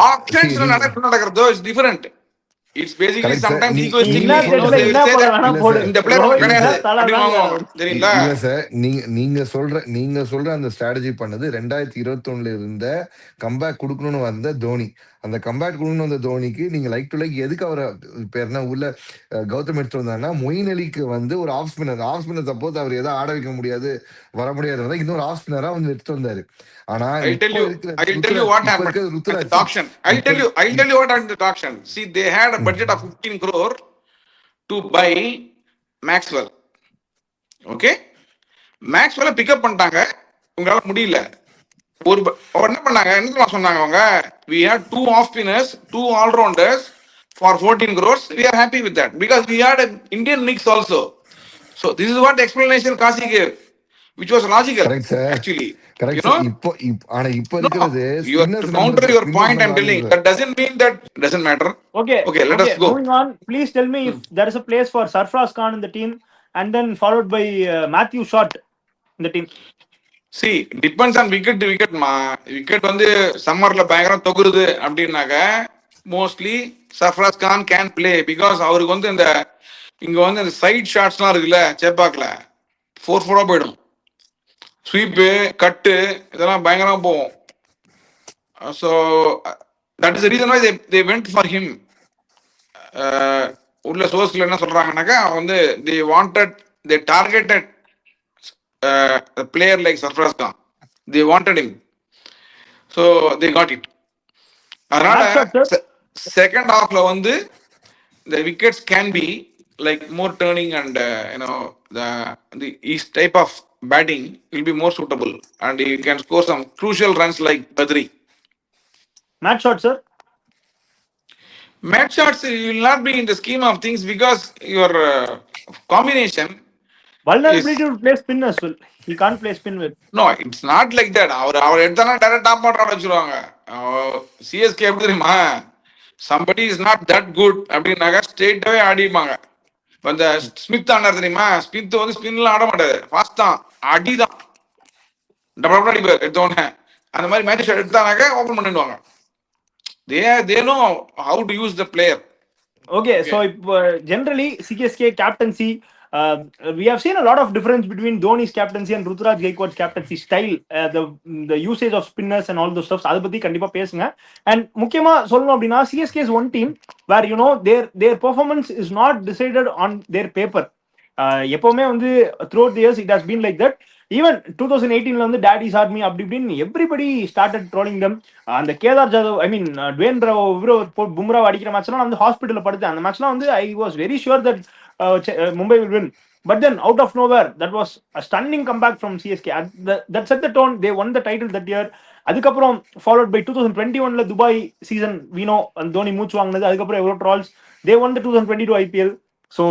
auctions நடக்கிறது is different. It's basically correct sir. Sometimes நீ egoistic என்ன நீங்க தெரியல, தே சொல்றது will என்ன சே படம் தட் வேணா இல்ல போடு, சார். இந்த பிளேயர் ரோஹித் நமக்கு இல்ல தான் கிடையாது சார். தலை அப்படின்னு தாங்க. வாங்குவாங்க சரிங்களா. இல்ல சார், நீங்க சொல்ற அந்த ஸ்ட்ராட்டஜி பண்ணது 2021 இருந்த கம்பேக் கொடுக்கணும்னு வந்த தோனி. அந்த கம்பேக் கொடுக்கணும் வந்த தோனிக்கு நீங்க லைக் டு லைக் எதுக்கு அவரை பேர் என்ன உள்ள கௌதம் எடுத்து வந்தாருன்னா, மொயின் அலிக்கு வந்து ஒரு ஆஃப் ஸ்பின்னர் சப்போஸ் அவர் எதாவது ஆட வைக்க முடியாது, வர முடியாது, இன்னொரு ஆஃப் ஸ்பின்னரா வந்து எடுத்து வந்தாரு. ஆனா I'll tell இப்போ you. இருக்கிற I'll tell you Ruturaj, what இப்ப happened இருக்கிற at the Ruturaj auction. I'll இப்ப tell you. I'll tell you what happened at the auction. See, they had a budget of 15 crore to buy Maxwell. Okay, Maxwell pick up பண்ணிட்டாங்க. உங்களால முடியல. அவர் என்ன பண்ணாங்க, என்ன சொன்னாங்க அவங்க, we had 2 off spinners, 2 all rounders for 14 crores. We are happy with that because we had an Indian mix also. So this is what explanation Kasi gave, which was logical correct sir. actually. You correct know, sir. ஆனா இப்ப no, இருக்கிறது you are to spinners number counter sir. your spinners point. I'm number telling ஆடுறது. that doesn't mean that doesn't matter. Okay, Okay, let us okay, go. moving on. Please tell me if there is a place for Sarfraz Khan in the team, and then followed by Matthew Short in the team. See, depends on wicket to wicket மா. Wicket வந்து சம்மர்ல பயங்கரம் தொகுருது அப்படின்னாக்க mostly Sarfaraz Khan can play because அவருக்கு வந்து இந்த இங்க வந்து இந்த சைட் ஷாட்ஸ்லாம் இருக்குல்ல சேப்பாக்ல 4-4 போயிடும். ஸ்வீப்பு கட்டு இதெல்லாம் பயங்கரமா போகும். So that is reason why they went for him. உள்ள சோர்ஸ்ல என்ன சொல்றாங்கன்னாக்கா வந்து they targeted player like Sarfaraz Khan. They wanted him. So they got it. அதனால Match shot, sir. செகண்ட் ஹாஃப்ல வந்து the wickets can be like more turning and the each type of batting will be more suitable and you can score some crucial runs like Badri. Match shot, sir. Match shots will not be in the scheme of things because your combination Vulnerability is to play spin as well. He can't play spin with. no, it's not like that. அவர் எடுத்தானா direct top order வச்சிருவாங்க. CSK எப்படி தெரியுமா, somebody is not that good அப்படின்னாக்க ஸ்ட்ரெயிட்டாவே ஆடிப்பாங்க. இப்போ இந்த Smith ஆனார் தெரியுமா, ஸ்மித் வந்து ஸ்பின்லாம் ஆட மாட்டாரு, ஃபாஸ்ட் தான், அடிதான், டபுள் அடிப்பார் எடுத்தோடனே. அந்த மாதிரி மேட்ச் எடுத்தானாக்க ஓப்பன் பண்ணிடுவாங்க. they know how to use the player. Okay, so generally CSK captaincy, we have seen a lot of difference between Dhoni's captaincy and Ruturaj Gaikwad's captaincy style, the usage of spinners and all those stuff. அதை பத்தி கண்டிப்பா பேசுங்க. And முக்கியமா சொல்லணும் அப்படின்னா CSK is one team where you know their performance is not decided on their paper. எப்பவுமே வந்து throughout the years it has been like that. Even 2018ல வந்து டேடிஸ் ஆர்மி அப்படி இப்படின்னு எவ்ரிபடி ஸ்டார்டட் ட்ரோலிங் தம். அந்த கேதார் ஜாதவ் ஐ மீன் டுவேன் பும்ரா அடிக்கிற மேட்ச்லாம் வந்து ஹாஸ்பிட்டல்ல படுத்தேன். அந்த மேட்ச்லாம் வந்து I was very sure that Mumbai will win. But then out of nowhere that was a stunning comeback from CSK. That set the tone. They won the title that year. அதுக்கப்புறம் followed by 2021ல Dubai season வீணோ அந்த தோனி மூச்சு வாங்கினது. அதுக்கப்புறம் எவ்வளோ trolls. They won the 2022 IPL. So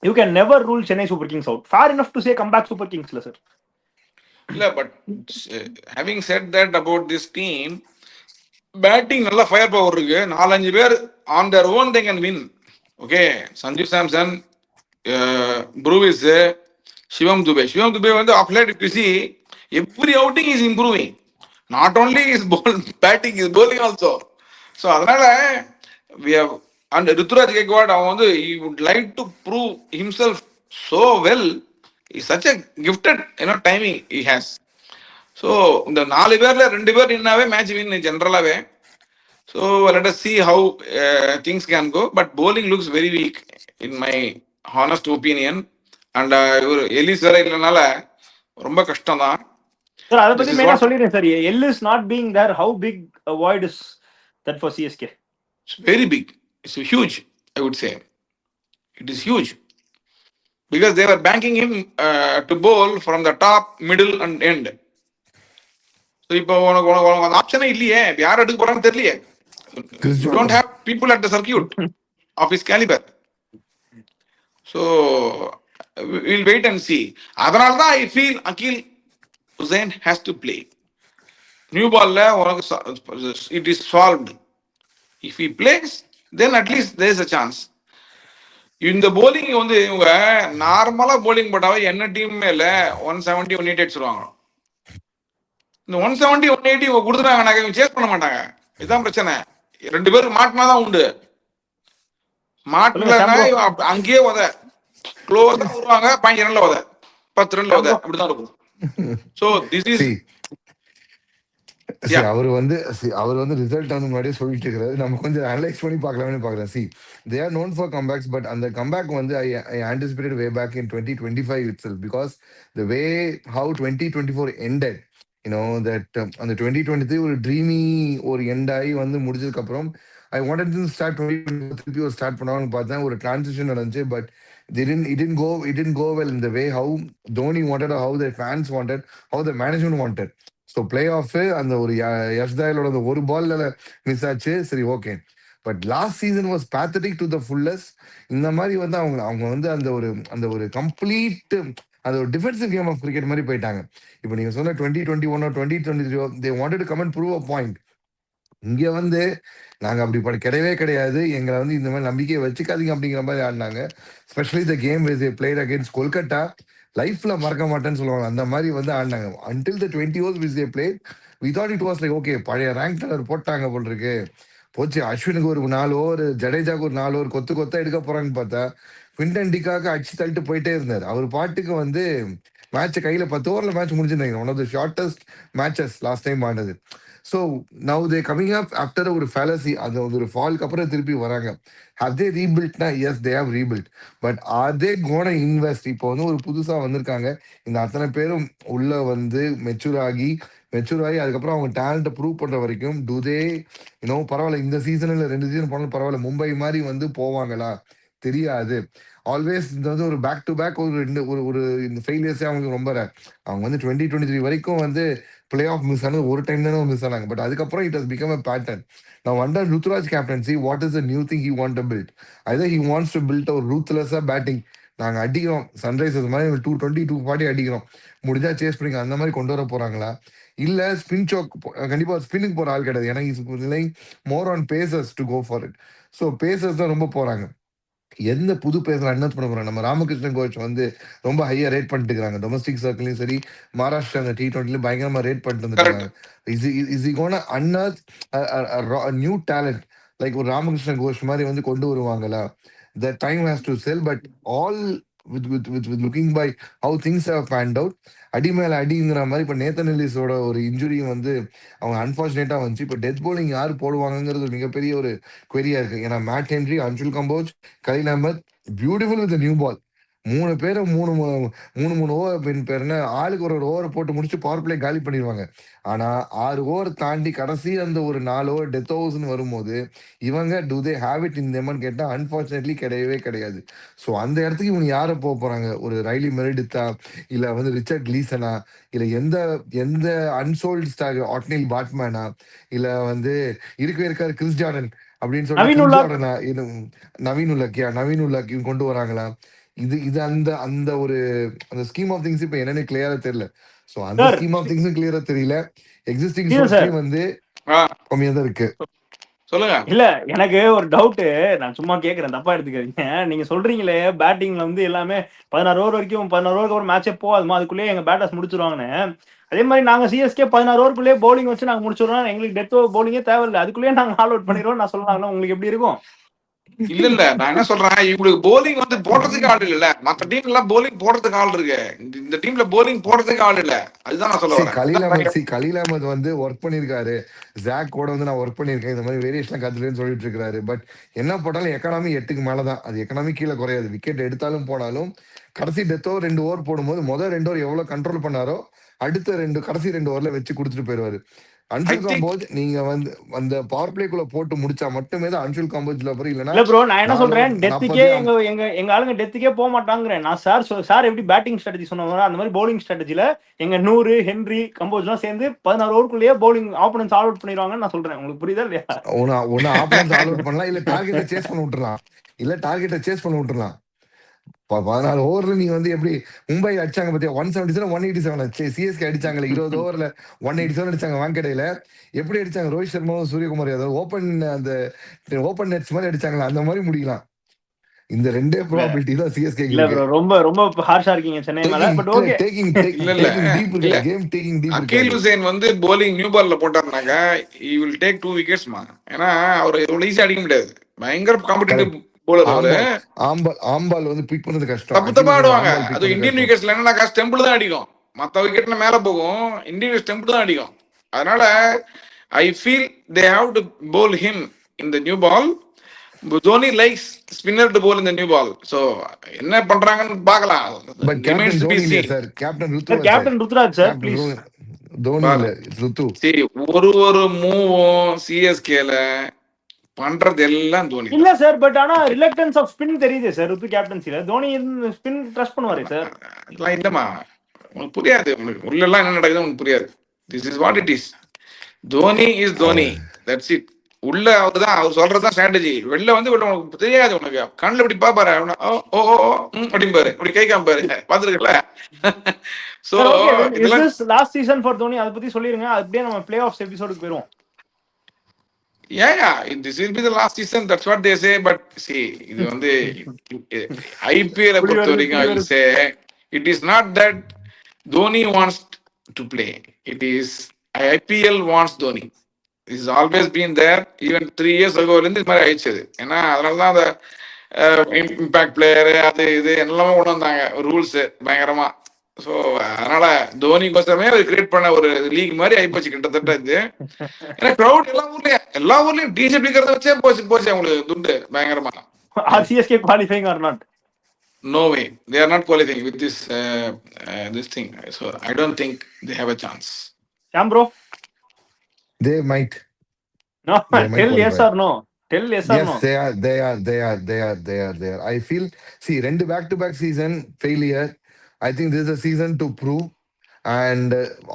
you can never rule Chennai Super Kings out. Fair enough to say comeback Super Kings la sir. இல்ல but having said that about this team, batting நல்ல fire power இருக்கு. 4-5 பேர் on their own they can win. Okay, Sanju Samson, Brevis, Shivam Dube வந்து of late you see every outing is improving. Not only is batting is bowling also. So அதனால we have and Ruturaj Gaikwad அவன் வந்து he would like to prove himself so well. He's such a gifted timing he has. So இந்த 4 பேர்ல 2 பேர் நின்னாவே match win ஜென்ரலாவே. So let us see how things can go. But bowling looks very weak in my honest opinion. And இவர் Ellis வேற இல்லைனால ரொம்ப கஷ்டம் தான். சார் அதை பத்தி மெயினா சொல்லிடுறேன் sir. Ellis not being there, how big a void is that for CSK? It's very big. It's huge, I would say. It is huge. Because they were banking him to bowl from the top, middle and end. So இப்போ உனக்கு அந்த ஆப்ஷனே இல்லையே, யார் எடுக்க போறான்னு தெரியலையே. You don't have people at the circuit of his caliber. So we'll wait and see. அதனால தான் I feel Akil Hussain has to play. New ball it is solved. If he plays, then at least there is a chance. இந்த polling வந்து இவங்க நார்மலா polling போட்டாவே என்ன team மேல 170 180 அடிச்சிருவாங்க. இந்த 170 180 இவங்க கொடுத்துட்டாங்க, சேஸ் பண்ண மாட்டாங்க. இதுதான் பிரச்சனை. 2 பேருக்கு மாட்டினாதான் உண்டு. சொல்லுங்க மாட்டலன்னா சாம் ப்ரோ. அங்கேயே க்ளோஸா வருவாங்க, 15 ரன்ல 10 ரன்ல சாம் ப்ரோ. அப்படிதான் இருக்கும். ஸோ திஸ் இஸ் See, யா அவர் வந்து ரிசல்ட் வந்து முன்னாடியே சொல்லிட்டு இருக்கிறாரு. நம்ம கொஞ்சம் அனலைஸ் பண்ணி பார்க்கலாம்னு பார்க்குறேன். See they are known for comebacks, but அந்த கம்பேக் வந்து I anticipated way back in 2025 itself because the way how 2024 ended, you know that அந்த 2023 ஒரு ட்ரீமி ஒரு எண்ட் ஆகி வந்து முடிஞ்சதுக்கு அப்புறம் ஐ வாண்டட் டு ஸ்டார்ட் 2024 திருப்பி ஒரு ஸ்டார்ட் பண்ணுவாங்கன்னு பார்த்தேன். ஒரு டிரான்சிஷன் நடந்துச்சு, but it didn't go well in the way how Dhoni wanted or how the fans wanted, how the management wanted. So play off அந்த ஒரு யஷ் தயலோட அந்த ஒரு பால்ல மிஸ் ஆச்சு, சரி okay. But last season was pathetic to the fullest. இந்த மாதிரி வந்து அவங்க அவங்க வந்து அந்த ஒரு கம்ப்ளீட் அந்த ஒரு டிஃபென்சிவ் கேம் ஆஃப் கிரிக்கெட் மாதிரி போயிட்டாங்க. இப்போ நீங்க சொன்ன 2021 2023 they wanted to come and prove a point. இங்க வந்து நாங்க அப்படி கிடையவே கிடையாது, எங்களை வந்து இந்த மாதிரி நம்பிக்கையை வச்சுக்காதீங்க அப்படிங்கிற மாதிரி ஆடினாங்க. Specially the game played against Kolkata, லைஃப்ல மறக்க மாட்டேன்னு சொல்லுவாங்க, அந்த மாதிரி வந்து ஆடினாங்க. Until the 20 overs which they played, we thought it was like okay, பழைய ரேங்க் போட்டாங்க போல் இருக்கு, போச்சு. அஸ்வினுக்கு ஒரு 4 ஓவர், ஜடேஜாக்கு ஒரு 4 ஓவர் கொத்து கொத்தா எடுக்க போறாங்கன்னு பார்த்தா குவிண்டன் டிகாக்கு அடிச்சு தள்ளிட்டு போயிட்டே இருந்தார். அவர் பாட்டுக்கு வந்து மேட்சை கையில 10 ஓவர்ல மேட்ச் முடிஞ்சிருந்தாங்க. One of the shortest matches last time ஆனது. So now they coming up after ஒரு ஃபேலசி, அந்த ஒரு ஃபால்க்கு அப்புறம் திருப்பி வராங்க. ஹவ் தே ரீபில்ட்னா yes they have rebuild, but are they gonna invest? இப்போ வந்து ஒரு புதுசா வந்திருக்காங்க, இந்த அத்தனை பேரும் உள்ள வந்து மெச்சூர் ஆகி அதுக்கப்புறம் அவங்க டேலண்ட்டை ப்ரூவ் பண்ற வரைக்கும் டு தே பரவாயில்ல, இந்த சீசன்ல 2 சீசன் போனாலும் பரவாயில்ல, மும்பை மாதிரி வந்து போவாங்களா தெரியாது. ஆல்வேஸ் இந்த வந்து ஒரு பேக் டு பேக் ஒரு ரெண்டு ஒரு ஒரு இந்த ஃபெயிலியர்ஸே அவங்களுக்கு ரொம்ப rare. அவங்க வந்து 2023 வரைக்கும் வந்து பிளே ஆஃப் மிஸ் ஆனது ஒரு டைம் தானே மிஸ் ஆனாங்க, பட் அதுக்கப்புறம் it has become a pattern. நான் under Ruturaj captaincy, what is the new thing he want to build? Either he wants to build ஒரு ரூத்லெஸ்ஸா பேட்டிங், நாங்க அடிக்கிறோம் சன்ரைசர்ஸ் மாதிரி 220 240 அடிக்கிறோம், முடிஞ்சா சேஸ் பண்ணிங்க, அந்த மாதிரி கொண்டு வர போறாங்களா? இல்ல ஸ்பின் சோக், கண்டிப்பா ஸ்பின்னுக்கு போற ஆள் கிடையாது, ஏன்னா is more on pacers to go for it. So pacers தான் ரொம்ப போறாங்க. எந்த புது பேசல அனௌன்ஸ் பண்ண போறாங்க? நம்ம ராமகிருஷ்ணன் கோச் வந்து ரொம்ப ஹையா ரேட் பண்ணிட்டு இருக்காங்க, டொமஸ்டிக் சர்க்கிளையும் சரி, மகாராஷ்டிரா அந்த T20 பயங்கரமா ரேட் பண்ணிட்டு வந்துட்டு கரெக்ட். இருக்காங்க. Is gonna unearth new talent like ஒரு ராமகிருஷ்ணன் கோச் மாதிரி வந்து கொண்டு வருவாங்களா? The time has to sell, but all with looking by how things have panned out, அடி மேல அடிங்கிற மாதிரி இப்ப நேத்தன் எல்லிஸோட ஒரு இன்ஜுரியும் வந்து அவங்க அன்பார்ச்சுனேட்டா வந்துச்சு. இப்ப டெத் போலிங் யாரு போடுவாங்கிறது ஒரு மிகப்பெரிய ஒரு query-ஆ இருக்கு. ஏன்னா Matt Henry, Anshul Kamboj, Khaleel Ahmed, beautiful with new ball, 3 பேரும் 3 ஓவர் பேருன்னு ஆளுக்கு ஒரு ஓவர் போட்டு முடிச்சு பவர் பிளே காலி பண்ணிடுவாங்க. ஆனா 6 ஓவர் தாண்டி கடைசி அந்த ஒரு 4 ஓவர் டெத் ஓவர்ஸ்னு வரும்போது இவங்க do they have it in தெம்னு கேட்டா அன்பார்ச்சுனேட்லி கிடையவே கிடையாது. ஸோ அந்த இடத்துக்கு இவங்க யாரை போறாங்க? ஒரு ரைலி மெரிடித்தா, இல்ல வந்து ரிச்சர்ட் லீசனா, இல்ல எந்த எந்த அன்சோல்டு ஸ்டார் ஆட்னில் பாட்மேனா, இல்ல வந்து இருக்காரு கிறிஸ் ஜார்டன் அப்படின்னு சொல்லிட்டு நவீன் கிறிஸ் உல்லாக். ஜார்டனா, இது நவீன் உல்லாக் இவங்க கொண்டு வராங்களா? இது இது அந்த அந்த ஒரு அந்த ஸ்கீம் ஆஃப் திங்ஸ் இப்ப என்னன்னு கிளியரா தெரியல. சோ அந்த சார் ஸ்கீம் ஆஃப் திங்ஸும் கிளியரா தெரியல. எக்ஸிஸ்டிங் இல்ல சார், சோர்ஸ்லயும் வந்து கம்மியா தான் இருக்கு. சொல்லுங்க. இல்ல எனக்கு ஒரு டவுட், நான் சும்மா கேக்குறேன், தப்பா எடுத்துக்காதீங்க. நீங்க சொல்றீங்களே பேட்டிங்ல வந்து எல்லாமே 16 ஓவர் வரைக்கும், 16 ஓவருக்கு ஒரு மேட்சே போகாதுமா, அதுக்குள்ளேயே எங்க பேட்டர்ஸ் முடிச்சிருவாங்கன்னு. அதே மாதிரி நாங்க சிஎஸ்கே 16 ஓவருக்குள்ளேயே பவுலிங் வச்சு நாங்க முடிச்சிடுறோம், எங்களுக்கு டெத் ஓவர் பவுலிங்கே தேவையில்லை, அதுக்குள்ளேயே நாங்க ஆல் அவுட் பண்ணிடுவோம் நான் சொல்லலாம்ல, உங்களுக்கு எப்படி இருக்கும்? இல்ல நான் என்ன சொல்றேன், இவங்களுக்கு போலிங் வந்து போடுறதுக்கு ஆள் இல்ல. மத்த டீம் எல்லாம் போலிங் போடுறதுக்கு ஆள் இருக்கு, இந்த டீம்ல போலிங் போடுறதுக்கு ஆள் இல்ல. அதுதான் நான் சொல்ல வரேன். கலீல் அஹ்மத் வந்து ஒர்க் பண்ணிருக்காரு, ஜாக் கூட வந்து நான் ஒர்க் பண்ணிருக்கேன், இந்த மாதிரி வேரியேஷன் கத்துலேன்னு சொல்லிட்டு இருக்காரு. பட் என்ன போட்டாலும் எக்கனாமி 8க்கு மேலதான், அது எக்கனாமி கீழே குறையாது. விக்கெட் எடுத்தாலும் போனாலும் கடைசி டெத் ஓவர் 2 ஓவர் போடும்போது முதல் 2 ஓவர் எவ்வளவு கண்ட்ரோல் பண்ணாரோ அடுத்த கடைசி 2 ஓவர்ல வச்சு கொடுத்துட்டு போயிருவாரு. அன்சுல் காம்போஜ் நீங்க வந்து அந்த பவர் பிளேக்குள்ள போட்டு முடிச்சா மட்டுமே தான் அன்சுல் காம்போஜ்ல அப்புறம் இல்லைன்னா இல்ல ப்ரோ, நான் என்ன 4 சொல்றேன், ஓவர் டெத்துக்கே 40 எங்க எங்க எங்க ஆளுங்க டெத்துக்கே போக மாட்டாங்கிறேன் நான். சார் எப்படி பேட்டிங் ஸ்ட்ராட்டஜி சொன்னாங்க, அந்த மாதிரி பவுலிங் ஸ்ட்ராட்டஜில எங்க 100 ஹென்ரி கம்போஸ்லாம் சேர்ந்து 16 ஓவருக்குள்ளேயே பவுலிங் ஆப்போனன்ஸ் ஆல் அவுட் பண்ணிடுவாங்கன்னு நான் சொல்றேன். உங்களுக்கு புரியுதா இல்லையா? ஒன்னு ஆப்பனன்ஸ் ஆல் அவுட் பண்ணலாம், இல்ல டார்கெட்டை சேஸ் பண்ண விட்டுறலாம். 14 ஓவர்ல நீங்க வந்து எப்படி மும்பை அடிச்சாங்க பத்தியா, 177 187 சிஎஸ்கே அடிச்சாங்கல்ல 20 ஓவர்ல 187 அடிச்சாங்க வாங்கடையில. எப்படி அடிச்சாங்க? ரோஹித் சர்மாவும் சூரியகுமார் யாதவ் ஓபன் நெட்ஸ் மாதிரி அடிச்சாங்களா, அந்த மாதிரி முடிக்கலாம். இந்த ரெண்டே ப்ராபபிலிட்டி தான் சிஎஸ்கே இல்ல இருக்கு. ப்ரோ, ரொம்ப ரொம்ப ஹார்ஷா இருக்கீங்க சென்னை மேல, but okay. Game taking deep Akeal இருக்காது. ஹுசேன் வந்து போலிங் நியூ பால்ல போட்டாருனாக்கா he will take 2 wickets மா. ஏன்னா அவர் இவ்வளவு ஈஸியா அடிக்க முடியாது, பயங்கர காம்படிட்டிவ் போலர் அவரு. ஆம்பால் வந்து பிக் பண்ணது கஷ்டம். தப்பு தப்பா ஆடுவாங்க. ஆம்பால் பிக் அது பண்ணது இந்தியன் கஷ்டம். விக்கெட்ஸ்ல என்னன்னா ஸ்டெம்பிள் தான் அடிக்கும், மற்ற விக்கெட்ல மேல போகும், இந்தியன் ஸ்டெம்பிள் தான் அடிக்கும். அதனால I feel they have to bowl him in the new ball. Dhoni likes spinner to bowl இந்த நியூ பால். ஸோ என்ன பண்றாங்கன்னு பார்க்கலாம். But captain remains to be Dhoni இல்லையா scene. Sir? Captain sir Ruturaj sir. Captain Ruturaj sir captain please. Dhoni இல்ல, ருத்து. சரி, ஒரு மூவும் சிஎஸ்கேல பண்றது எல்லாம் தோனி இல்ல தான். சார், பட் ஆனா ரிலக்டன்ஸ் ஆஃப் ஸ்பின் தெரியுது சார் ருத்து கேப்டன்சில. தோனி ஸ்பின் ட்ரஸ்ட் பண்ணுவாரு சார். அதெல்லாம் இல்லம்மா, உனக்கு புரியாது. உனக்கு உள்ள எல்லாம் என்ன நடக்குது உனக்கு புரியாது. This is what it is. Dhoni is Dhoni, that's it. உள்ள அவர் தான், அவர் சொல்றதுதான் ஸ்ட்ராட்டஜி. வெளில வந்து உனக்கு தெரியாது. உனக்கு கண்ணில் இப்படி பாப்பாரு, ஓ ஓ ஓ அப்படிம்பாரு, இப்படி கை காமிப்பாரு, பாத்துருக்கல. சோ சார் ஓகே, இஸ் இதெல்லாம் this last season for Dhoni? அத பத்தி சொல்லிருங்க, அப்படியே நம்ம பிளே ஆஃப்ஸ் எபிசோடுக்கு போயிடுவோம். yeah, this will be the last season, that's what they say. But see, இது வந்து IPL பொறுத்த வரைக்கும் I will say it is not that Dhoni wants to play, it is IPL wants Dhoni. This has always been there. Even 3 years ago இருந்து இது மாதிரி ஆயிடுச்சு. ஏன்னா அதனால தான் அந்த இம்பாக்ட் பிளேயரு அது இது எல்லாமே கொண்டு வந்தாங்க ரூல்ஸ் பயங்கரமா. ஸோ அதனால தோனிக்கோசரமே அவர் கிரியேட் பண்ண ஒரு லீக் மாதிரி ஆயிப்போச்சு கிட்டத்தட்ட இது. ஏன்னா கிரௌட் எல்லா ஊர்லயும் டிஜே பிடிக்கிறத வச்சே போச்சு அவங்களுக்கு துண்டு பயங்கரமா. Are CSK qualifying or not? No way, they are not qualifying with this thing. So I don't think they have a chance. Sham bro? They might. No, They might tell yes qualify. or no. Tell yes or no. Yes, they are. I feel, see, ரெண்டு back-to-back season failure. I think this is a season to prove. And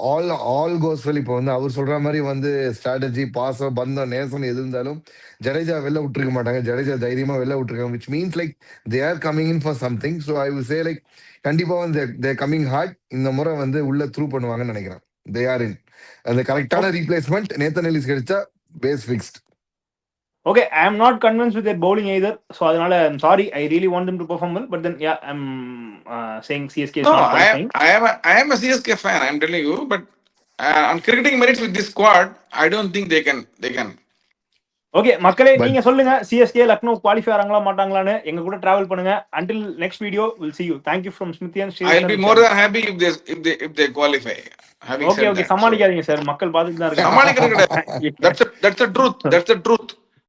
all goes well. இப்போ வந்து அவர் சொல்ற மாதிரி வந்து strategy, பாசம், பந்தம், நேசம் எது இருந்தாலும் ஜடேஜா வெளில விட்டுருக்க மாட்டாங்க. ஜடேஜா தைரியமா வெளில விட்டுருக்காங்க, which means like they are coming in for something. So I will say like கண்டிப்பா வந்து they're coming hard. இந்த முறை வந்து உள்ள த்ரூ பண்ணுவாங்கன்னு நினைக்கிறேன். They are in. அந்த கரெக்டான ரீப்ளேஸ்மெண்ட் நேத்தன் எலிஸ் கிடைச்சா pace fixed. Okay, I am not convinced with their bowling either. So adanaala I'm sorry. I really want them to perform well, but then yeah, I'm saying CSK is No, not qualifying. I am a CSK fan, I'm telling you. But on cricketing merits with this squad, I don't think they can. Okay மக்களே, But- நீங்க சொல்லுங்க CSK Lucknow qualify ஆறாங்களா மாட்டாங்களான்னு. எங்க கூட travel பண்ணுங்க. Until next video, we'll see you. Thank you from Smithy and Sri. I'll be more than happy if they qualify. Having Okay, said okay, that, சமாளிக்காதீங்க sir, மக்கள் பார்த்துட்டு தான் இருக்காங்க. சமாளிக்கிறது கிடையாது. That's the truth.